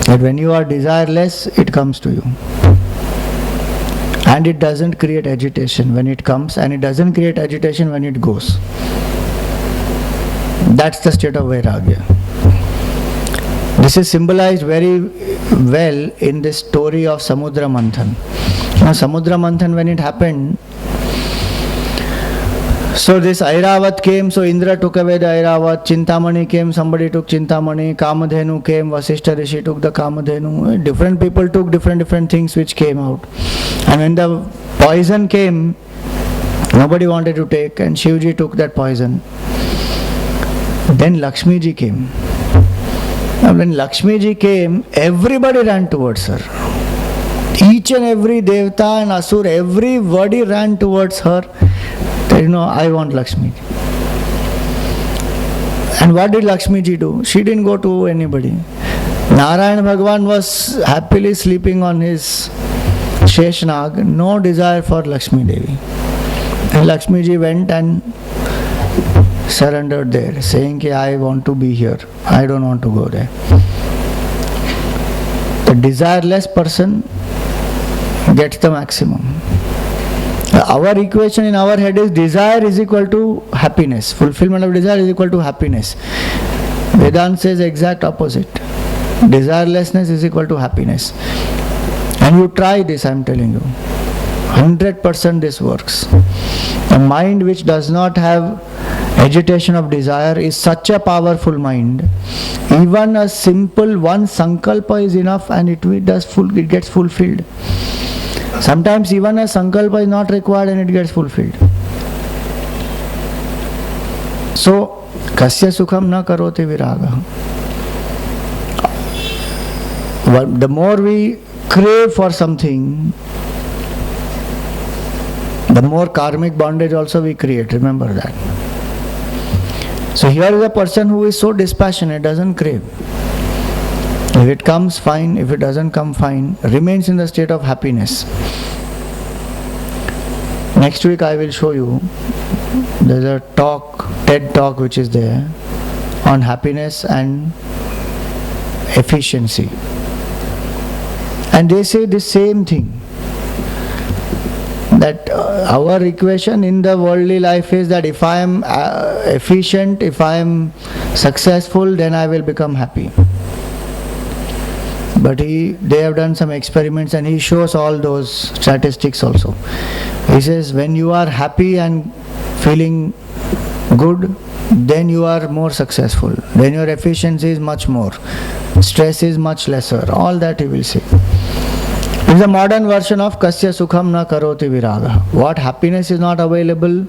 that when you are desireless, it comes to you. And it doesn't create agitation when it comes, and it doesn't create agitation when it goes. That's the state of Vairagya. This is symbolized very well in this story of Samudra Manthan. Now Samudra Manthan, when it happened, so this Airavat came, so Indra took away the Airavat, Chintamani came, somebody took Chintamani, Kamadhenu came, Vasishta Rishi took the Kamadhenu, different people took different things which came out. And when the poison came, nobody wanted to take, and Shivji took that poison. Then Lakshmi ji came. Now when Lakshmi ji came, everybody ran towards her. Each and every Devta and Asur, everybody ran towards her. I want Lakshmi ji. And what did Lakshmi ji do? She didn't go to anybody. Narayan Bhagavan was happily sleeping on his Sheshnag, no desire for Lakshmi Devi. And Lakshmi ji went and surrendered there, saying, I want to be here, I don't want to go there. The desireless person gets the maximum. Our equation in our head is desire is equal to happiness. Fulfillment of desire is equal to happiness. Vedanta says exact opposite. Desirelessness is equal to happiness. And you try this, I am telling you. 100% this works. A mind which does not have agitation of desire is such a powerful mind. Even a simple one sankalpa is enough and it gets fulfilled. Sometimes even a sankalpa is not required and it gets fulfilled. So, kasya sukham na karote viraga. The more we crave for something, the more karmic bondage also we create. Remember that. So here is a person who is so dispassionate, doesn't crave. If it comes, fine. If it doesn't come, fine. Remains in the state of happiness. Next week I will show you. There's a talk, TED talk which is there on happiness and efficiency. And they say the same thing. That our equation in the worldly life is that if I am efficient, if I am successful, then I will become happy. But they have done some experiments and he shows all those statistics also. He says when you are happy and feeling good, then you are more successful. Then your efficiency is much more. Stress is much lesser. All that he will say. It's a modern version of Kasya Sukham na karoti viraga. What happiness is not available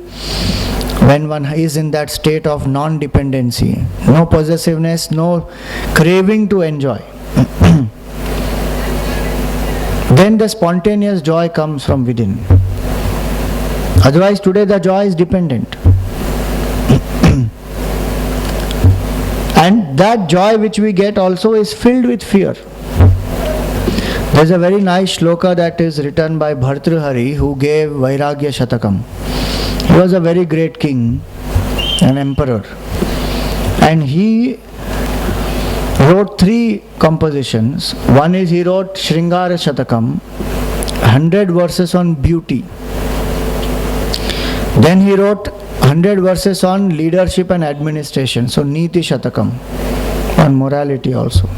when one is in that state of non-dependency, no possessiveness, no craving to enjoy. Then the spontaneous joy comes from within. Otherwise today the joy is dependent. And that joy which we get also is filled with fear. There is a very nice shloka that is written by Bhartrhari, who gave Vairagya Shatakam. He was a very great king, an emperor. And he wrote 3 compositions. One is he wrote Shringara Shatakam, 100 verses on beauty. Then he wrote 100 verses on leadership and administration, so Niti Shatakam, on morality also.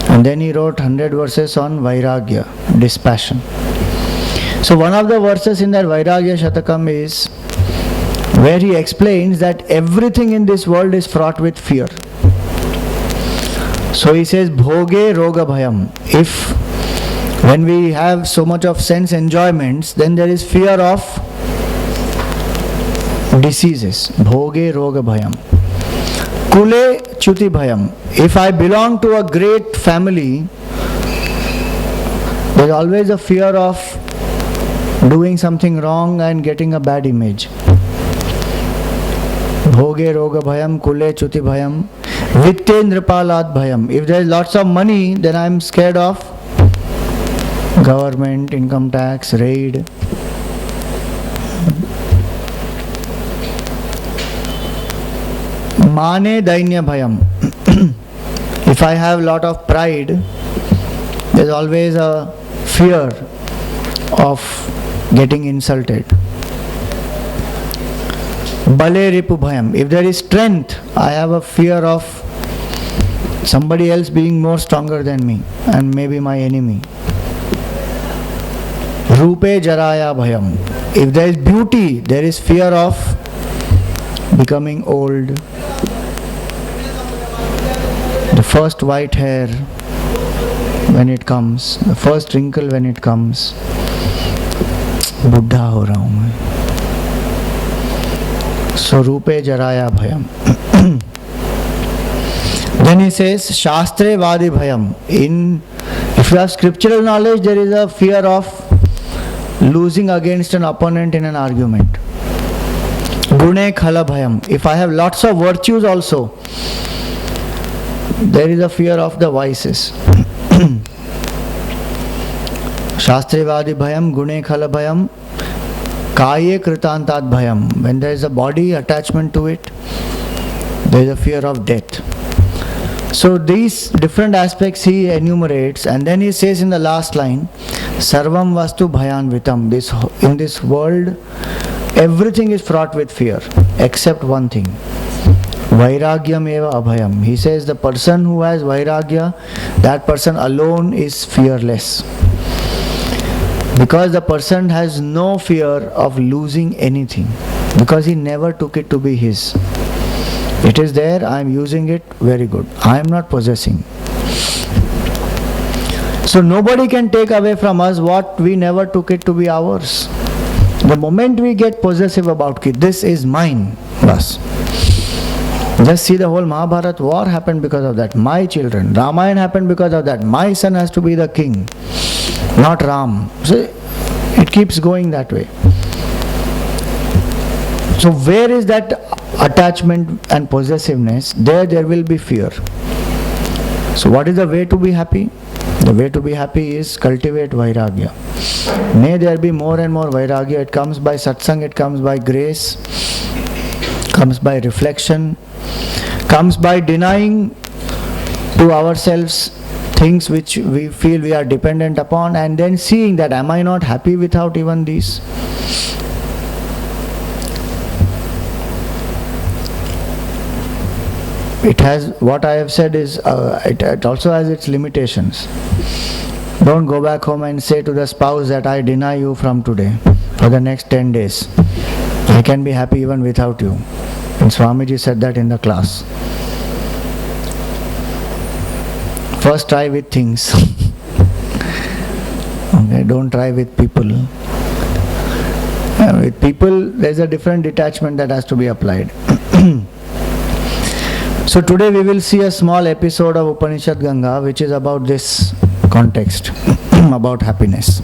And then he wrote 100 verses on Vairagya, dispassion. So one of the verses in that Vairagya Shatakam is where he explains that everything in this world is fraught with fear. So he says, Bhoge Roga Bhayam. If when we have so much of sense enjoyments, then there is fear of diseases. Bhoge Roga Bhayam. Kule Chuti Bhayam. If I belong to a great family, there is always a fear of doing something wrong and getting a bad image. Bhoge Roga Bhayam, Kule Chuti Bhayam, Vittendripalat Bhayam. If there is lots of money, then I am scared of government, income tax, raid. Mane Dainya Bhayam. If I have lot of pride, there is always a fear of getting insulted. Bale Ripu Bhayam. If there is strength, I have a fear of somebody else being more stronger than me and maybe my enemy. Rupe Jaraya Bhayam. If there is beauty, there is fear of becoming old. The first white hair when it comes, the first wrinkle when it comes, बुढ़ा हो रहा हूँ मैं. So Rupe Jaraya Bhayam. Then he says Shastre Vadi Bhayam. If you have scriptural knowledge, there is a fear of losing against an opponent in an argument. Gune Khala Bhayam. If I have lots of virtues also, there is a fear of the vices. Shastre Vadi Bhayam, Gune Khala Bhayam, Kaye Kritantat Bhayam. When there is a body attachment to it, there is a fear of death. So these different aspects he enumerates, and then he says in the last line, Sarvam Vastu Bhayanvitam. In this world, everything is fraught with fear, except one thing. Vairagyam eva abhayam. He says the person who has vairagya, that person alone is fearless. Because the person has no fear of losing anything. Because he never took it to be his. It is there, I am using it, very good. I am not possessing. So nobody can take away from us what we never took it to be ours. The moment we get possessive about it, this is mine, bas. Just see the whole Mahabharata war happened because of that. My children. Ramayana happened because of that. My son has to be the king, not Ram. So it keeps going that way. So where is that attachment and possessiveness? There will be fear. So what is the way to be happy? The way to be happy is cultivate vairagya. May there be more and more vairagya. It comes by satsang, it comes by grace, comes by reflection, comes by denying to ourselves things which we feel we are dependent upon, and then seeing that am I not happy without even these? It has, what I have said is, it also has its limitations. Don't go back home and say to the spouse that I deny you from today for the next 10 days. I can be happy even without you. And Swamiji said that in the class. First try with things. Okay, don't try with people. With people, there's a different detachment that has to be applied. So today we will see a small episode of Upanishad Ganga, which is about this context, about happiness.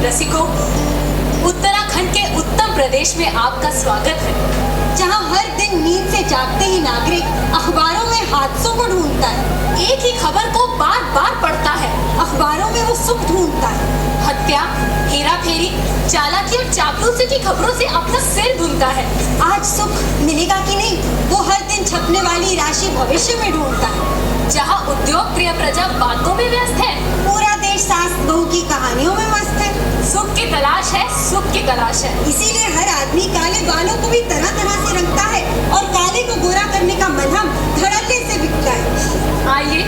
रसिकों, Uttarakhand के उत्तम प्रदेश में आपका स्वागत है, जहां हर दिन नींद से जागते ही नागरिक अखबारों में हादसों को ढूंढता है, एक ही खबर को बार बार पढ़ता है, अखबारों में वो सुख ढूंढता है, हत्या, हेरा फेरी, चालाकी और चापलूसी की खबरों से अपना सिर धुलता है। आज सुख मिलेगा कि नहीं, वो हर दिन छपने वाली राशि भविष्य में ढूंढता है। जहाँ उद्योग प्रिय प्रजा बातों में व्यस्त है, पूरा देश सास बहू की कहानियों में मस्त है। सुख की तलाश है, सुख की तलाश है, इसीलिए हर आदमी काले बालों को भी तरह तरह से रंगता है और काले को गोरा करने का मलहम धड़ल्ले से बिकता है। आइए,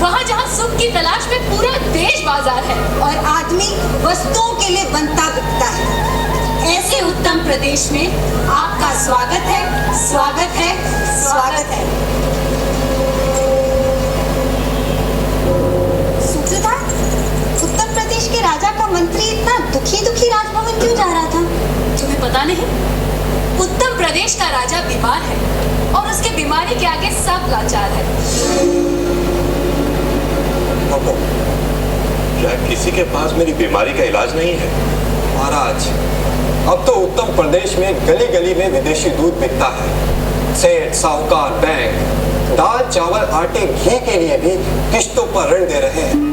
वहाँ जहाँ सुख की तलाश में पूरा देश बाजार है और आदमी वस्तुओं के लिए बनता बिकता है, ऐसे उत्तम प्रदेश में आपका स्वागत है, स्वागत है, स्वागत है। उत्तर प्रदेश के राजा का मंत्री इतना दुखी राजभवन क्यों जा रहा था? तुम्हें पता नहीं? उत्तर प्रदेश का राजा बीमार है और उसके बीमारी के आगे सब लाचार है। बाबू, क्या किसी के पास मेरी बीमारी का इलाज नहीं है? महाराज, अब तो उत्तर प्रदेश में गली गली में विदेशी दूध बिकता है। सेठ, साहूकार, बैंक दाल, चावल, आटे, घी के लिए भी किश्तों पर ऋण दे रहे हैं।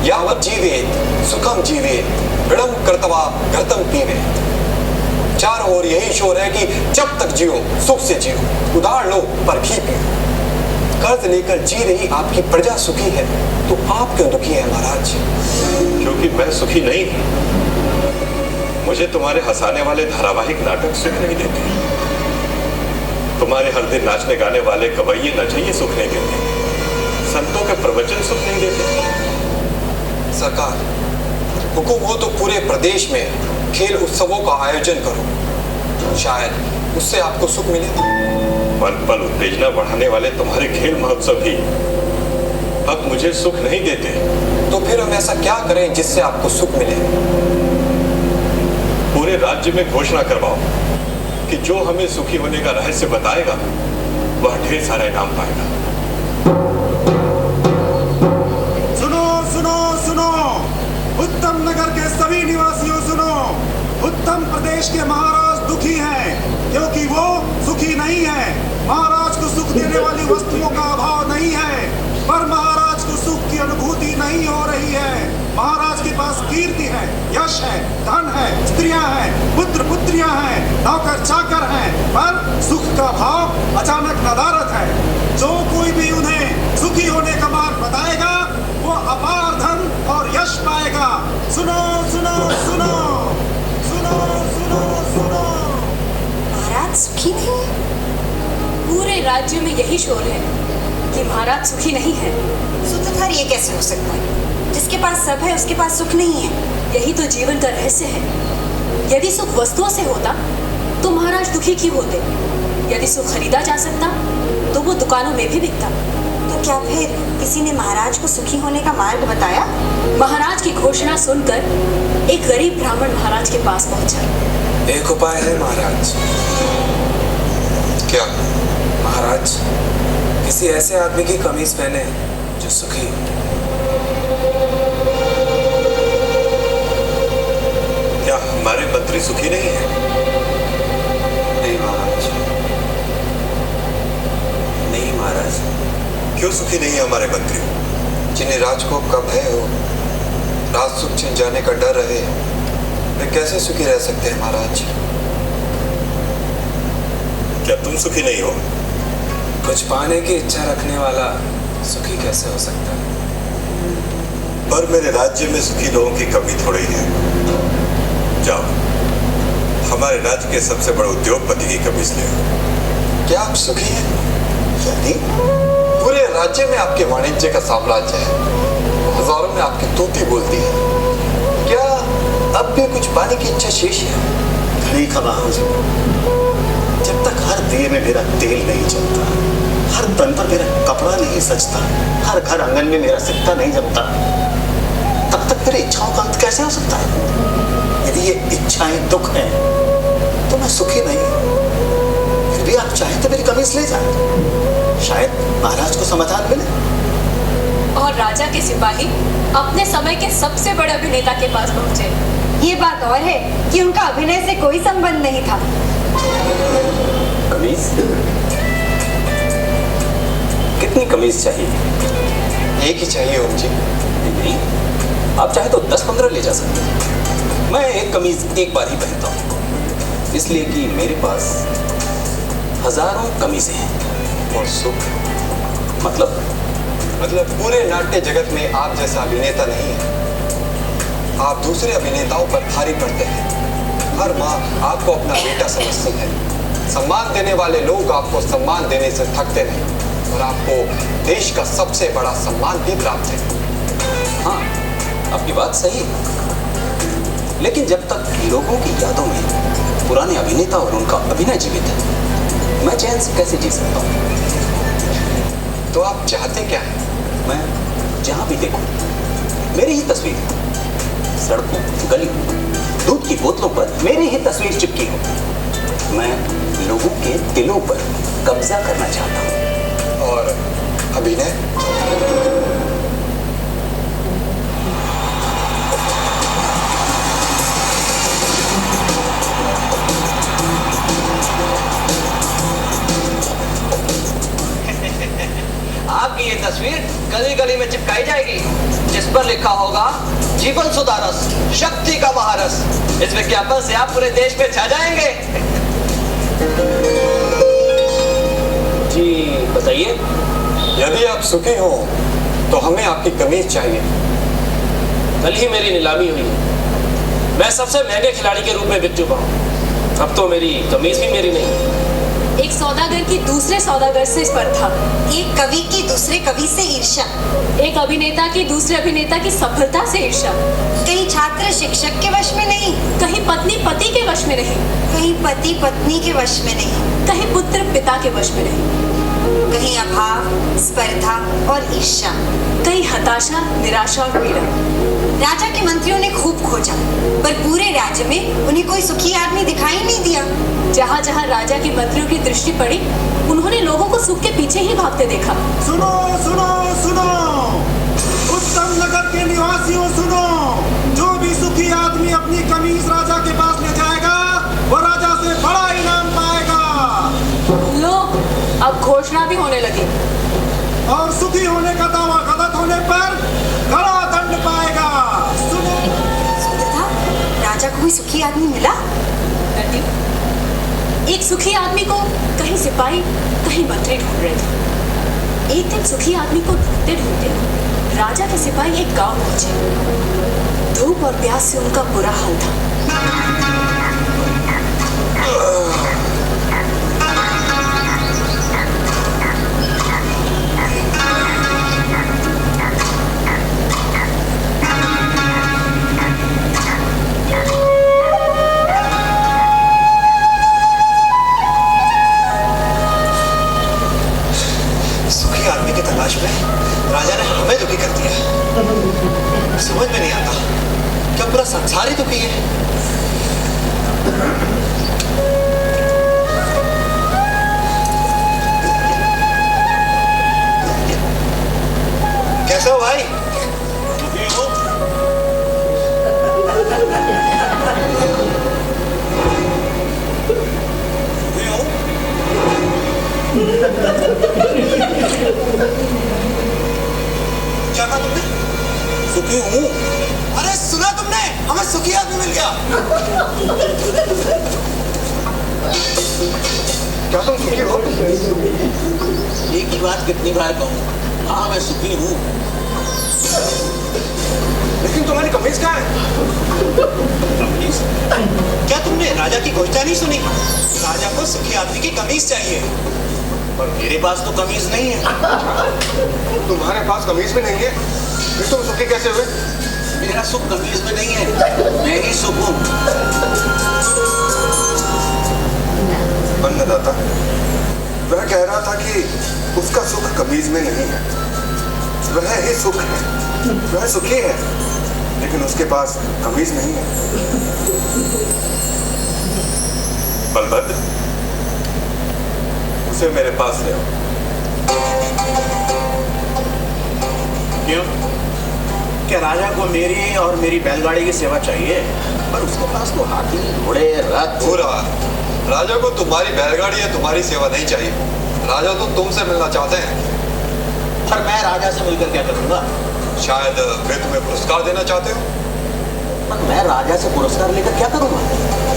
यावत जीवेत सुखम जीवेत ऋणम कर्तवा घृतम पीवेत। चारों ओर यही शोर है कि जब तक जियो सुख से जियो, उधार लो पर घी पियो। कर्ज लेकर जी रही आपकी प्रजा सुखी है तो आप क्यों दुखी है महाराज? क्योंकि मैं सुखी नहीं हूं। मुझे तुम्हारे हंसाने वाले धारावाहिक नाटक सुख नहीं देते। तुम्हारे हर दिन नाचने गाने वाले कवैये नचैये सुख नहीं देते। संतों के प्रवचन सुख नहीं देते। सरकार, हुकुम हो तो पूरे प्रदेश में खेल उत्सवों का आयोजन करो, शायद उससे आपको सुख मिले। पल पल उत्तेजना बढ़ाने वाले तुम्हारे खेल महोत्सव भी अब मुझे सुख नहीं देते। तो फिर हम ऐसा क्या करें जिससे आपको सुख मिले? पूरे राज्य में घोषणा करवाओ कि जो हमें सुखी होने का रहस्य बताएगा वह ढेर सारा इनाम पाएगा। सुनो सुनो सुनो, उत्तम नगर के सभी निवासियों सुनो। उत्तम प्रदेश के महाराज दुखी हैं क्योंकि वो सुखी नहीं है। महाराज को सुख देने वाली वस्तुओं का अभाव नहीं है, पर महाराज को सुख की अनुभूति नहीं हो रही है। महाराज के पास कीर्ति है, यश है, धन है, स्त्रियां हैं, पुत्र पुत्रियां हैं, नौकर चाकर हैं, पर सुख का भाव अचानक नदारद है। जो कोई भी उन्हें सुखी होने का मार्ग बताएगा वो अपार धन और यश पाएगा। सुनो सुनो सुनो सुनो सुनो सुनो। महाराज सुखी नहीं है? पूरे राज्य में यही शोर है कि महाराज सुखी नहीं है। सूत्रधार ये कैसे हो सकता है? जिसके पास सब है उसके पास सुख नहीं है। यही तो जीवन का रहस्य है। यदि सुख वस्तुओं से होता तो महाराज दुखी क्यों होते? यदि सुख खरीदा जा सकता तो वो दुकानों में भी बिकता। तो क्या फिर किसी ने महाराज को सुखी होने का मार्ग बताया? महाराज की घोषणा सुनकर एक गरीब ब्राह्मण महाराज के पास पहुंचा। एक उपाय है महाराज। क्या? महाराज, किसी ऐसे आदमी की कमीज पहने जो सुखी हो। क्या हमारे मंत्री सुखी नहीं है? नहीं महाराज, नहीं महाराज। क्यों सुखी नहीं है हमारे मंत्री? जिन्हें राज को कब है हो राज सुख छिन जाने का डर रहे, वे कैसे सुखी रह सकते हैं महाराज? क्या तुम सुखी नहीं हो? कुछ पाने की इच्छा रखने वाला सुखी कैसे हो सकता है? पर मेरे राज्य में सुखी लोगों की कमी थोड़ी है। जाओ, हमारे राज्य के सबसे बड़े उद्योगपति की कमीज ले आओ। क्या आप सुखी हैं? यदि पूरे राज्य में आपके वाणिज्य का साम्राज्य है, हजारों में आपकी तूती बोलती है, क्या अब भी कुछ पाने की इच्छा शेष है? नहीं खबा मुझे। जब तक हर दिए में मेरा तेल नहीं जलता, हर तन पर मेरा कपड़ा नहीं सजता, हर घर आंगन में मेरा सिक्का नहीं जमता, तब तक मेरी इच्छाओं का अंत कैसे हो सकता है? यदि ये इच्छाएं दुख हैं तो मैं सुखी नहीं। फिर भी आप चाहे तो मेरी कमीज ले जाए, शायद महाराज को समाधान मिले। और राजा के सिपाही अपने समय के सबसे बड़े अभिनेता के पास पहुंचे। ये बात और है कि उनका अभिनय से कोई संबंध नहीं था। कमीज? कितनी कमीज चाहिए? एक ही चाहिए ओम जी। नहीं, आप चाहे तो 10-15 ले जा सकते हैं। मैं एक कमीज एक बार ही पहनता हूँ, इसलिए कि मेरे पास हजारों कमीजें हैं। और सुख? मतलब पूरे नाट्य जगत में आप जैसा अभिनेता नहीं है। आप दूसरे अभिनेताओं पर भारी पड़ते हैं। हर माँ आपको अपना बेटा समझती है। सम्मान देने वाले लोग आपको सम्मान देने से थकते नहीं, और आपको देश का सबसे बड़ा सम्मान भी प्राप्त है। हाँ, आपकी बात सही है। लेकिन जब तक लोगों की यादों में पुराने अभिनेता और उनका अभिनय जीवित है, मैं चैन से कैसे जी सकता हूँ? तो आप चाहते क्या हैं? मैं जहाँ भी देखूं मेरी ही तस्वीर, सड़कों, गली, दूध की बोतलों पर मेरी ही तस्वीर चिपकी हो। मैं लोगों के दिलों पर कब्जा करना चाहता हूँ। और अभिनय? आपकी ये तस्वीर गली गली में चिपकाई जाएगी, जिस पर लिखा होगा जीवन सुधारस, शक्ति का महारस। इस विज्ञापन से आप पूरे देश में छा जाएंगे। जी बताइए। यदि आप सुखी हो तो हमें आपकी कमीज चाहिए। कल ही मेरी नीलामी हुई है। मैं सबसे महंगे खिलाड़ी के रूप में बिक चुका हूँ। अब तो मेरी कमीज भी मेरी नहीं। एक सौदागर की दूसरे सौदागर से स्पर्धा, एक कवि की दूसरे कवि से ईर्ष्या, एक अभिनेता की दूसरे अभिनेता की सफलता से ईर्ष्या। कहीं छात्र शिक्षक के वश में नहीं, कहीं पत्नी पति के वश में नहीं, कहीं पति पत्नी के वश में नहीं, कहीं पुत्र पिता के वश में नहीं, कहीं अभाव, स्पर्धा और ईर्ष्या, कहीं हताशा, निराशा और पीड़ा। राजा के मंत्रियों ने खूब खोजा, पर पूरे राज्य में उन्हें कोई सुखी आदमी दिखाई नहीं दिया। जहाँ जहाँ राजा के मंत्रियों की दृष्टि पड़ी, उन्होंने लोगों को सुख के पीछे ही भागते देखा। सुनो सुनो सुनो, उत्तम नगर के निवासियों सुनो, जो भी सुखी आदमी अपनी कमीज राजा के पास ले जाएगा वो राजा से बड़ा इनाम पाएगा। लो, अब घोषणा भी होने लगी। और सुखी होने का दावा गलत होने पर कड़ा दंड पाएगा। सुनो। सुधा, राजा को कोई सुखी आदमी मिला? नहीं, एक सुखी आदमी को कहीं सिपाही कहीं मंत्री ढूंढ रहे थे। एक दिन सुखी आदमी को ढूंढते ढूंढते राजा के सिपाही एक गांव पहुंचे। धूप और प्यास से उनका बुरा हाल था। सुखी आदमी की तलाश में राजा ने हमें दुखी कर दिया। समझ में नहीं आता, क्या पूरा संसार ही दुखी है? कैसे हो भाई? दुखी हो? दुखी हो? क्या कहा तुमने? सुखी हूँ? अरे सुना तुमने? हमें सुखी आदमी मिल गया। क्या तुम सुखी हो? एक ही बात कितनी बार कहूँ? हाँ मैं सुखी हूँ। लेकिन तुम्हारी कमीज कहाँ है? कमीज? क्या तुमने राजा की घोषणा नहीं सुनी? राजा को सुखी आदमी की कमीज चाहिए। पर मेरे पास तो कमीज नहीं है। तुम्हारे पास कमीज भी नहीं है, फिर तुम सुखी कैसे हुए? मेरा सुख कमीज में नहीं है, मैं ही सुख हूँ। अन्नदाता, वह कह रहा था कि उसका सुख कमीज में नहीं है, वह ही सुख है, वह सुखी है, लेकिन उसके पास कमीज नहीं है। बलभद्र, उसे मेरे पास ले आओ। क्यों? क्या राजा को मेरी और मेरी बैलगाड़ी की सेवा चाहिए? पर उसके पास तो हाथी, घोड़े, रथ। पूरा राजा को तुम्हारी बैलगाड़ी या तुम्हारी सेवा नहीं चाहिए। राजा तो तुमसे मिलना चाहते हैं। पर मैं राजा से मिलकर क्या करूंगा? शायद वे तुम्हें पुरस्कार देना चाहते हो। पर मैं राजा से पुरस्कार लेकर क्या करूंगा?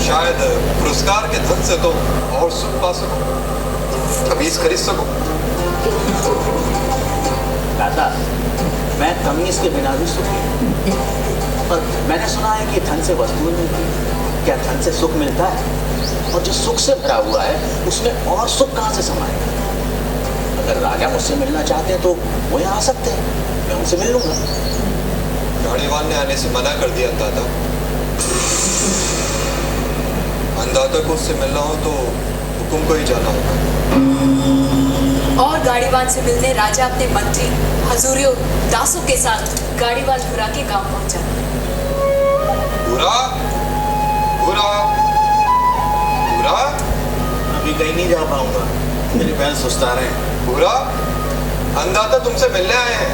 शायद पुरस्कार के धन से तुम और सुख पा सको, कमीज खरीद सको। दादा, मैं कमीज के बिना भी सुखी हूँ। पर मैंने सुना है कि धन से वस्तुएं मिलती हैं। क्या धन से सुख मिलता है? और जो सुख से भरा हुआ है उसमें और सुख कहाँ से समाएगा? अगर राजा मुझसे मिलना चाहते हैं तो वो यहाँ आ सकते हैं, मैं उनसे मिल लूंगा। गाड़ीवान ने आने से मना कर दिया अंदाता। अंदाता को उससे मिलना हो तो हुकुम को ही जाना होगा। और गाड़ीवान से मिलने राजा अपने मंत्री हजूरियों दासों के साथ गाड़ीवान भूरा के गांव पहुंचा। भूरा, भूरा, भूरा, अभी कहीं नहीं जा पाऊंगा, मेरे पैर सुस्ता रहे हैं। भूरा, अंदाता तुमसे मिलने आए हैं।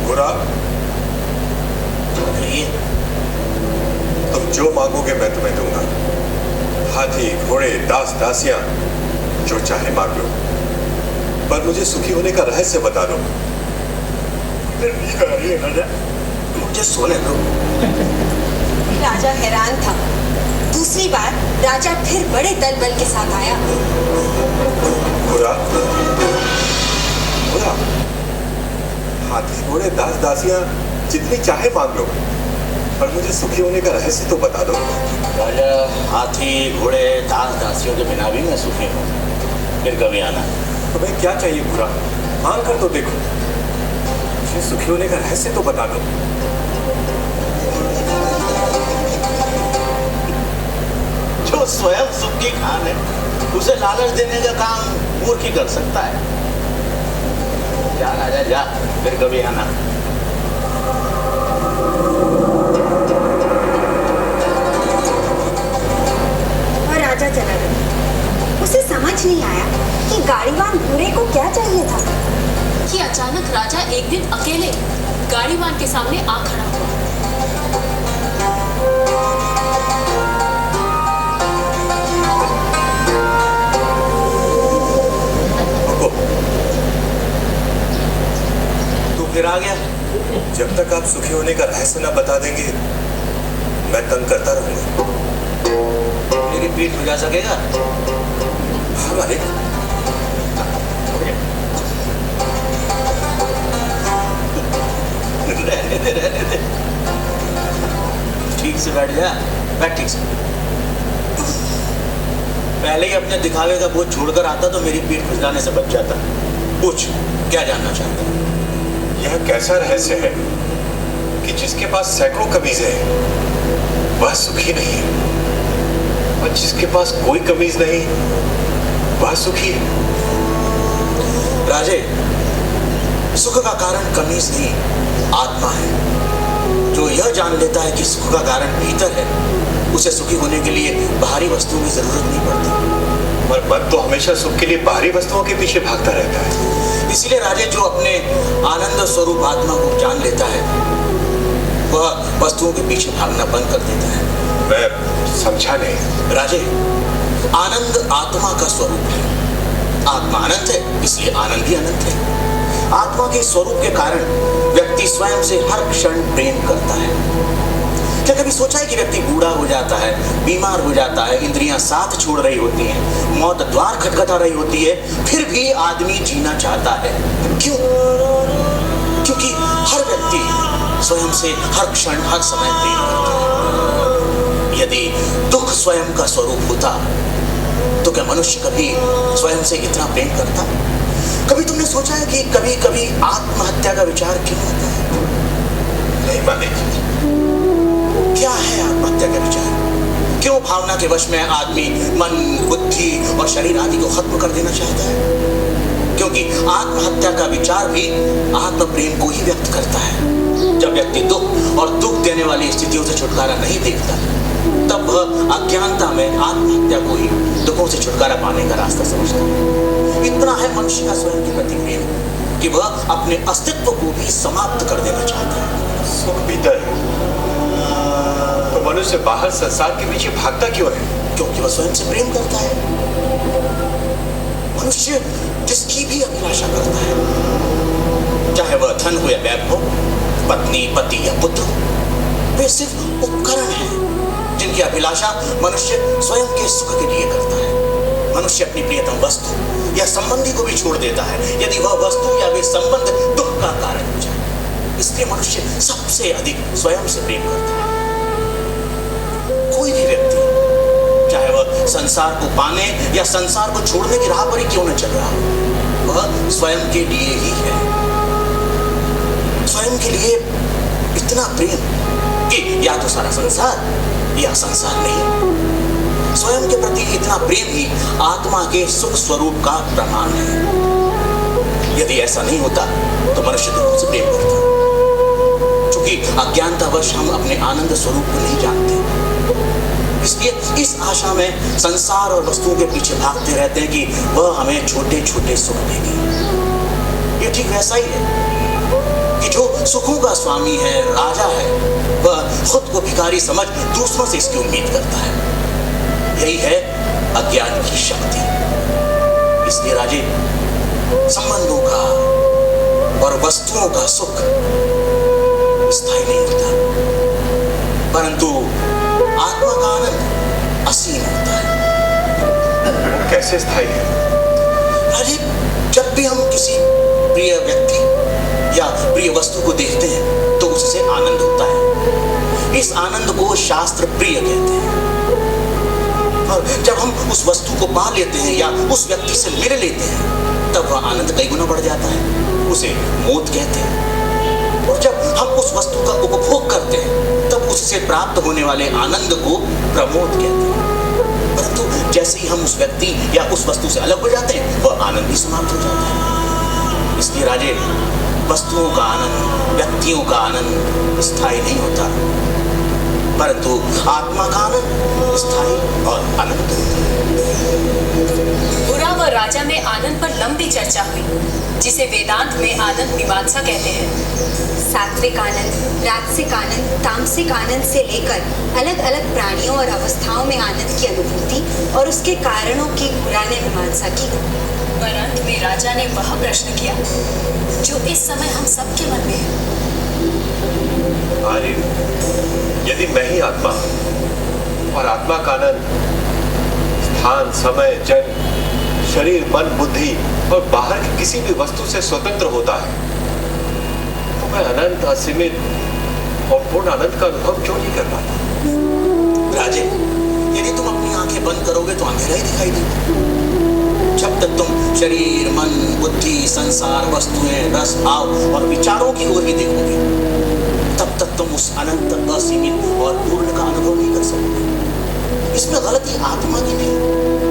भूरा, तुम जो मांगोगे मैं तुम्हें दूंगा। हाथी, घोड़े, दास, दासियां, जो चाहे मांग लो, पर मुझे सुखी होने का रहस्य बता दो। मुझे सोने दो। राजा हैरान था। दूसरी बार राजा फिर बड़े दल बल के साथ आया। भूरा, भूरा, हाथी, घोड़े, दास, दासियां जितनी चाहे मांग लो, पर मुझे सुखी होने का रहस्य तो बता दो। राजा, हाथी, घोड़े, दास, दासियों के बिना भी मैं सुखी हूँ। फिर कभी आना। तुम्हें क्या चाहिए भूरा? मांग कर तो देखो, मुझे सुखी होने का रहस्य तो बता दो। जो स्वयं सुख की खान है उसे लालच देने का काम मूर्ख ही कर सकता है। जा राजा जा, फिर कभी आना। और राजा चला गया। उसे समझ नहीं आया कि गाड़ीवान भूरे को क्या चाहिए था। कि अचानक राजा एक दिन अकेले गाड़ीवान के सामने आ खड़ा हुआ। तू फिर आ गया। जब तक आप सुखी होने का रहस्य न बता देंगे मैं तंग करता रहूंगा। मेरी पीठ भुजा सकेगा? हाँ अरे रहने दे। ठीक से बैठ जा, बैठ ठीक से। पहले ही अपने दिखावे का बोझ छोड़कर आता तो मेरी पीठ भुजाने से बच जाता। पूछ, क्या जानना चाहता है? यह कैसा रहस्य है कि जिसके पास सैकड़ों कमीजें हैं वह सुखी नहीं है, और जिसके पास कोई कमीज नहीं वह सुखी है? राजे, सुख का कारण कमीज नहीं, आत्मा है। जो यह जान लेता है कि सुख का कारण भीतर है, उसे सुखी होने के लिए बाहरी वस्तुओं की जरूरत नहीं पड़ती। पर मन तो हमेशा सुख के लिए बाहरी वस्तुओं के पीछे भागता रहता है। इसलिए राजे, जो अपने आनंद स्वरूप आत्मा को जान लेता है वह वस्तुओं के पीछे भागना बंद कर देता है। मैं समझा नहीं। राजे, आनंद आत्मा का स्वरूप है। आत्मा अनंत है, इसलिए आनंद भी अनंत है। आत्मा के स्वरूप के कारण व्यक्ति स्वयं से हर क्षण प्रेम करता है। क्या कभी सोचा है कि व्यक्ति बूढ़ा हो जाता है, बीमार हो जाता है, इंद्रियां साथ छोड़ रही होती हैं, मौत द्वार खटखटा रही होती है, फिर भी आदमी जीना चाहता है? क्यों? क्योंकि हर व्यक्ति स्वयं से हर क्षण हर समय प्रेम करता है। यदि दुख स्वयं का स्वरूप होता तो क्या मनुष्य कभी स्वयं से इतना प्रेम करता? कभी तुमने सोचा है कि कभी कभी आत्महत्या का विचार क्यों आता है? नहीं माने। क्या है आत्महत्या का विचार? क्यों भावना के वश में आदमी मन, बुद्धि और शरीर आदि को खत्म कर देना चाहता है? क्योंकि आत्महत्या का विचार भी आत्म प्रेम को ही व्यक्त करता है। जब व्यक्ति दुख और दुख देने वाली स्थितियों से छुटकारा नहीं देखता, तब वह अज्ञानता में आत्महत्या को ही दुखों से छुटकारा पाने का रास्ता समझता है। इतना है मनुष्य का स्वयं के प्रति प्रेम कि वह अपने अस्तित्व को भी समाप्त कर देना चाहता है। सुख भीतर है तो मनुष्य बाहर संसार के पीछे भागता क्यों है? क्योंकि वह स्वयं से प्रेम करता है। मनुष्य जिसकी भी अभिलाषा करता है, चाहे वह धन हो या वैभव, पत्नी, पति या पुत्र, वे सिर्फ उपकरण हैं जिनकी अभिलाषा मनुष्य स्वयं के सुख के लिए करता है। मनुष्य अपनी प्रियतम वस्तु या संबंधी को भी छोड़ देता है यदि वह वस्तु या वे संबंध दुख का कारण हो जाए। इसलिए मनुष्य सबसे अधिक स्वयं से प्रेम करता है। कोई भी व्यक्ति, चाहे वह संसार को पाने या संसार को छोड़ने की राह पर ही क्यों न चल रहा, वह स्वयं के लिए ही है। स्वयं के लिए इतना प्रेम कि या तो सारा संसार या संसार नहीं। स्वयं के प्रति इतना प्रेम ही आत्मा के सुख स्वरूप का प्रमाण है। यदि ऐसा नहीं होता तो मनुष्य दुखों से प्रेम करता। क्योंकि अज्ञानतावश हम अपने आनंद स्वरूप को नहीं जानते, इसलिए इस आशा में संसार और वस्तुओं के पीछे भागते रहते हैं कि वह हमें छोटे छोटे सुख देगी। ये ठीक वैसा ही है कि जो सुखों का स्वामी है, राजा है, वह खुद को भिखारी समझ दूसरों से इसकी उम्मीद करता है। यही है अज्ञान की शक्ति। इसलिए राजे, संबंधों का और वस्तुओं का सुख स्थायी नहीं होता, परंतु आत्मा का आनंद असीम होता है। वो कैसे स्थायी है? राजे, जब भी हम किसी प्रिय व्यक्ति या प्रिय वस्तु को देखते हैं तो उससे आनंद होता है। इस आनंद को शास्त्र प्रिय कहते हैं। और जब हम उस वस्तु को पा लेते हैं या उस व्यक्ति से मिल लेते हैं तब वह आनंद कई गुना बढ़ जाता है। उसे मोद कहते हैं। और जब हम उस वस्तु का उपभोग करते हैं तब उससे प्राप्त होने वाले आनंद को प्रमोद कहते हैं। परंतु जैसे ही हम उस व्यक्ति या उस वस्तु से अलग हो जाते हैं वह आनंद भी समाप्त हो जाता है। इसलिए राजे, वस्तुओं का आनंद, व्यक्तियों का आनंद स्थायी नहीं होता, परंतु आत्मा का आनंद स्थायी और अनंत होता है। बुरा व राजा में आनंद पर लंबी चर्चा हुई, जिसे वेदांत में आनंद मीमांसा कहते हैं। सात्विक आनंद, राजसिक आनंद, तामसिक आनंद से लेकर अलग अलग प्राणियों और अवस्थाओं में आनंद की अनुभूति और उसके कारणों की बुरा ने मीमांसा की। पर अंत में राजा ने वह प्रश्न किया जो इस समय हम सबके मन में है। आर्य, यदि मैं ही आत्मा हूं और आत्मा का आनंद स्थान, समय, जन, शरीर, मन, बुद्धि और बाहर की किसी भी वस्तु से स्वतंत्र होता है, तो मैं अनंत, असीमित और पूर्ण आनंद का अनुभव क्यों नहीं कर पाता? राजे, यदि तुम अपनी आंखें बंद करोगे तो अंधेरा ही दिखाई देगा। जब तक तुम शरीर, मन, बुद्धि, संसार, वस्तुएं, रस, भाव और विचारों की ओर ही देखोगे, तब तक तुम उस अनंत, असीमित और पूर्ण का अनुभव नहीं कर सकोगे। इसमें गलती आत्मा की भी है,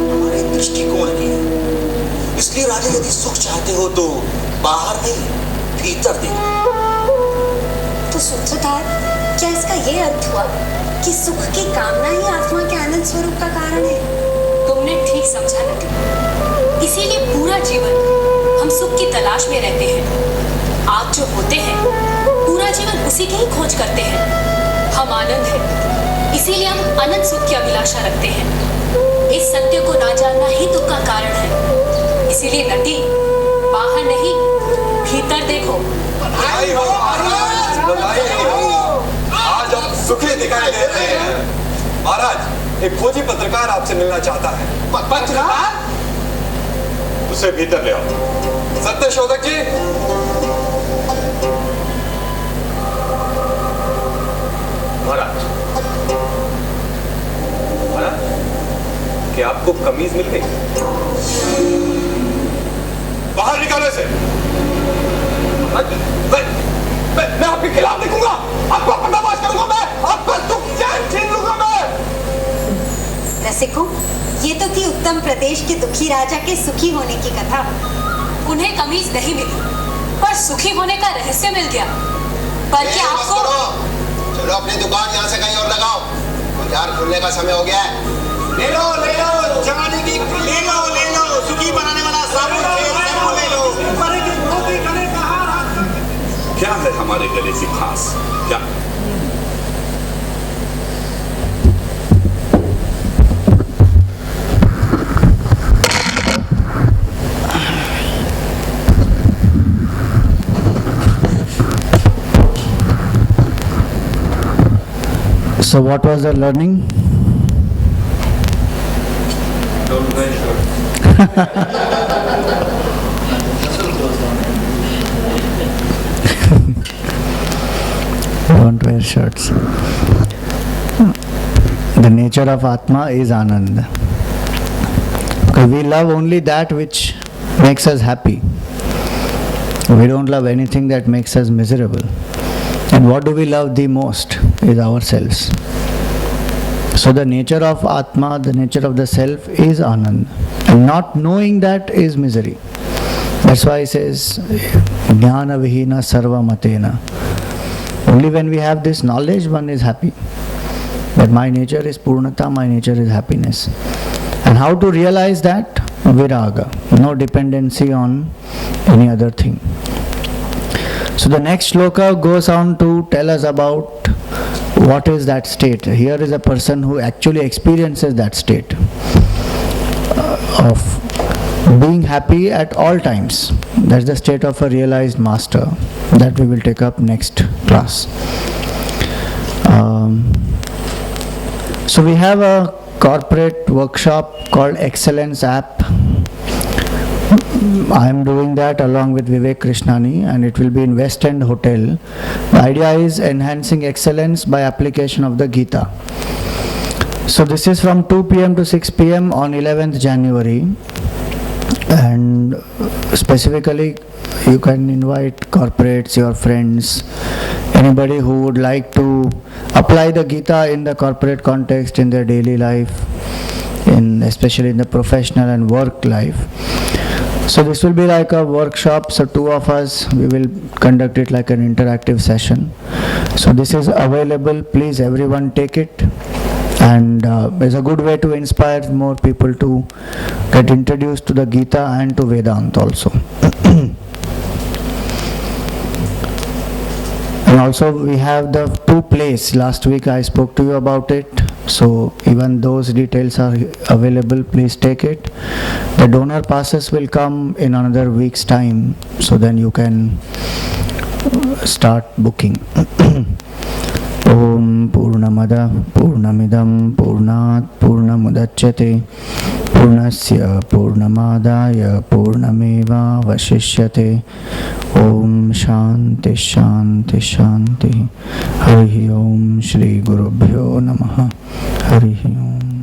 हमारे दृष्टिकोण की है। इसलिए राजा, यदि सुख चाहते हो तो बाहर नहीं, भीतर देखो। तो सूत्रधार, क्या इसका ये अर्थ हुआ कि सुख की कामना ही आत्मा के आनंद स्वरूप का कारण है? तुमने ठीक समझा नटी। इसीलिए पूरा जीवन हम सुख की तलाश में रहते हैं। आज जो होते हैं, पूरा जीवन उसी की ही खोज करते हैं। हम आनंद हैं, इसीलिए हम अनंत सुख की अभिलाषा रखते हैं। इस सत्य को ना जानना ही दुख का कारण है। इसीलिए नटी, बाहर नहीं, भीतर देखो। बधाई हो महाराज, बधाई हो। आज हम सुखी दिखाई दे रहे हैं। महाराज, एक खोजी पत्रकार आपसे मिलना चाहता है। पत्रकार? उसे भीतर ले आओ। सत्य शोधक जी। महाराज, महाराज, क्या आपको कमीज मिल गई? बाहर निकालो इसे। मैं आपके खिलाफ लिखूंगा, आपको पर्दाफाश करूंगा, मैं आपका सुख चैन छीन लूंगा मैं। रसिको, ये तो थी उत्तम प्रदेश के दुखी राजा के सुखी होने की कथा। उन्हें कमीज नहीं मिली, पर सुखी होने का रहस्य मिल गया। बल्कि आपको चलो अपनी दुकान यहाँ से कहीं और लगाओ, बाजार खुलने का समय हो गया है। ले लो जवानी की, ले लो सुखी बनाने वाला साबुन, शैम्पू ले लो। क्या है हमारे गले की खास? क्या? So what was the learning? Don't wear shirt. Don't wear shirts. The nature of Atma is Anand. Okay, we love only that which makes us happy. We don't love anything that makes us miserable. And what do we love the most is ourselves. So the nature of Atma, the nature of the self is Anand. And not knowing that is misery. That's why he says, Jnana Vihina Sarva Matena. Only when we have this knowledge, one is happy. That my nature is Purnata, my nature is happiness. And how to realize that? Viraga. No dependency on any other thing. So the next shloka goes on to tell us about what is that state. Here is a person who actually experiences that state of being happy at all times. That's the state of a realized master that we will take up next class. So we have a corporate workshop called Excellence App. I am doing that along with Vivek Krishnani, and it will be in West End Hotel. The idea is enhancing excellence by application of the Gita. So this is from 2 p.m. to 6 p.m. on 11th January, and specifically you can invite corporates, your friends, anybody who would like to apply the Gita in the corporate context, in their daily life, especially in the professional and work life. So this will be like a workshop, so two of us, we will conduct it like an interactive session. So this is available, please everyone take it, and it's a good way to inspire more people to get introduced to the Gita and to Vedanta also. And also we have the two plays. Last week I spoke to you about it. So even those details are available, please take it. The donor passes will come in another week's time. So then you can start booking. Om Purnamada Purnamidam Purnat Purnamudachyate पूर्णस्य पूर्णमादाय पूर्णमेवावशिष्यते। ओम शांति शांति शांति। हरि ओम। श्री गुरुभ्यो नमः। हरि ओम।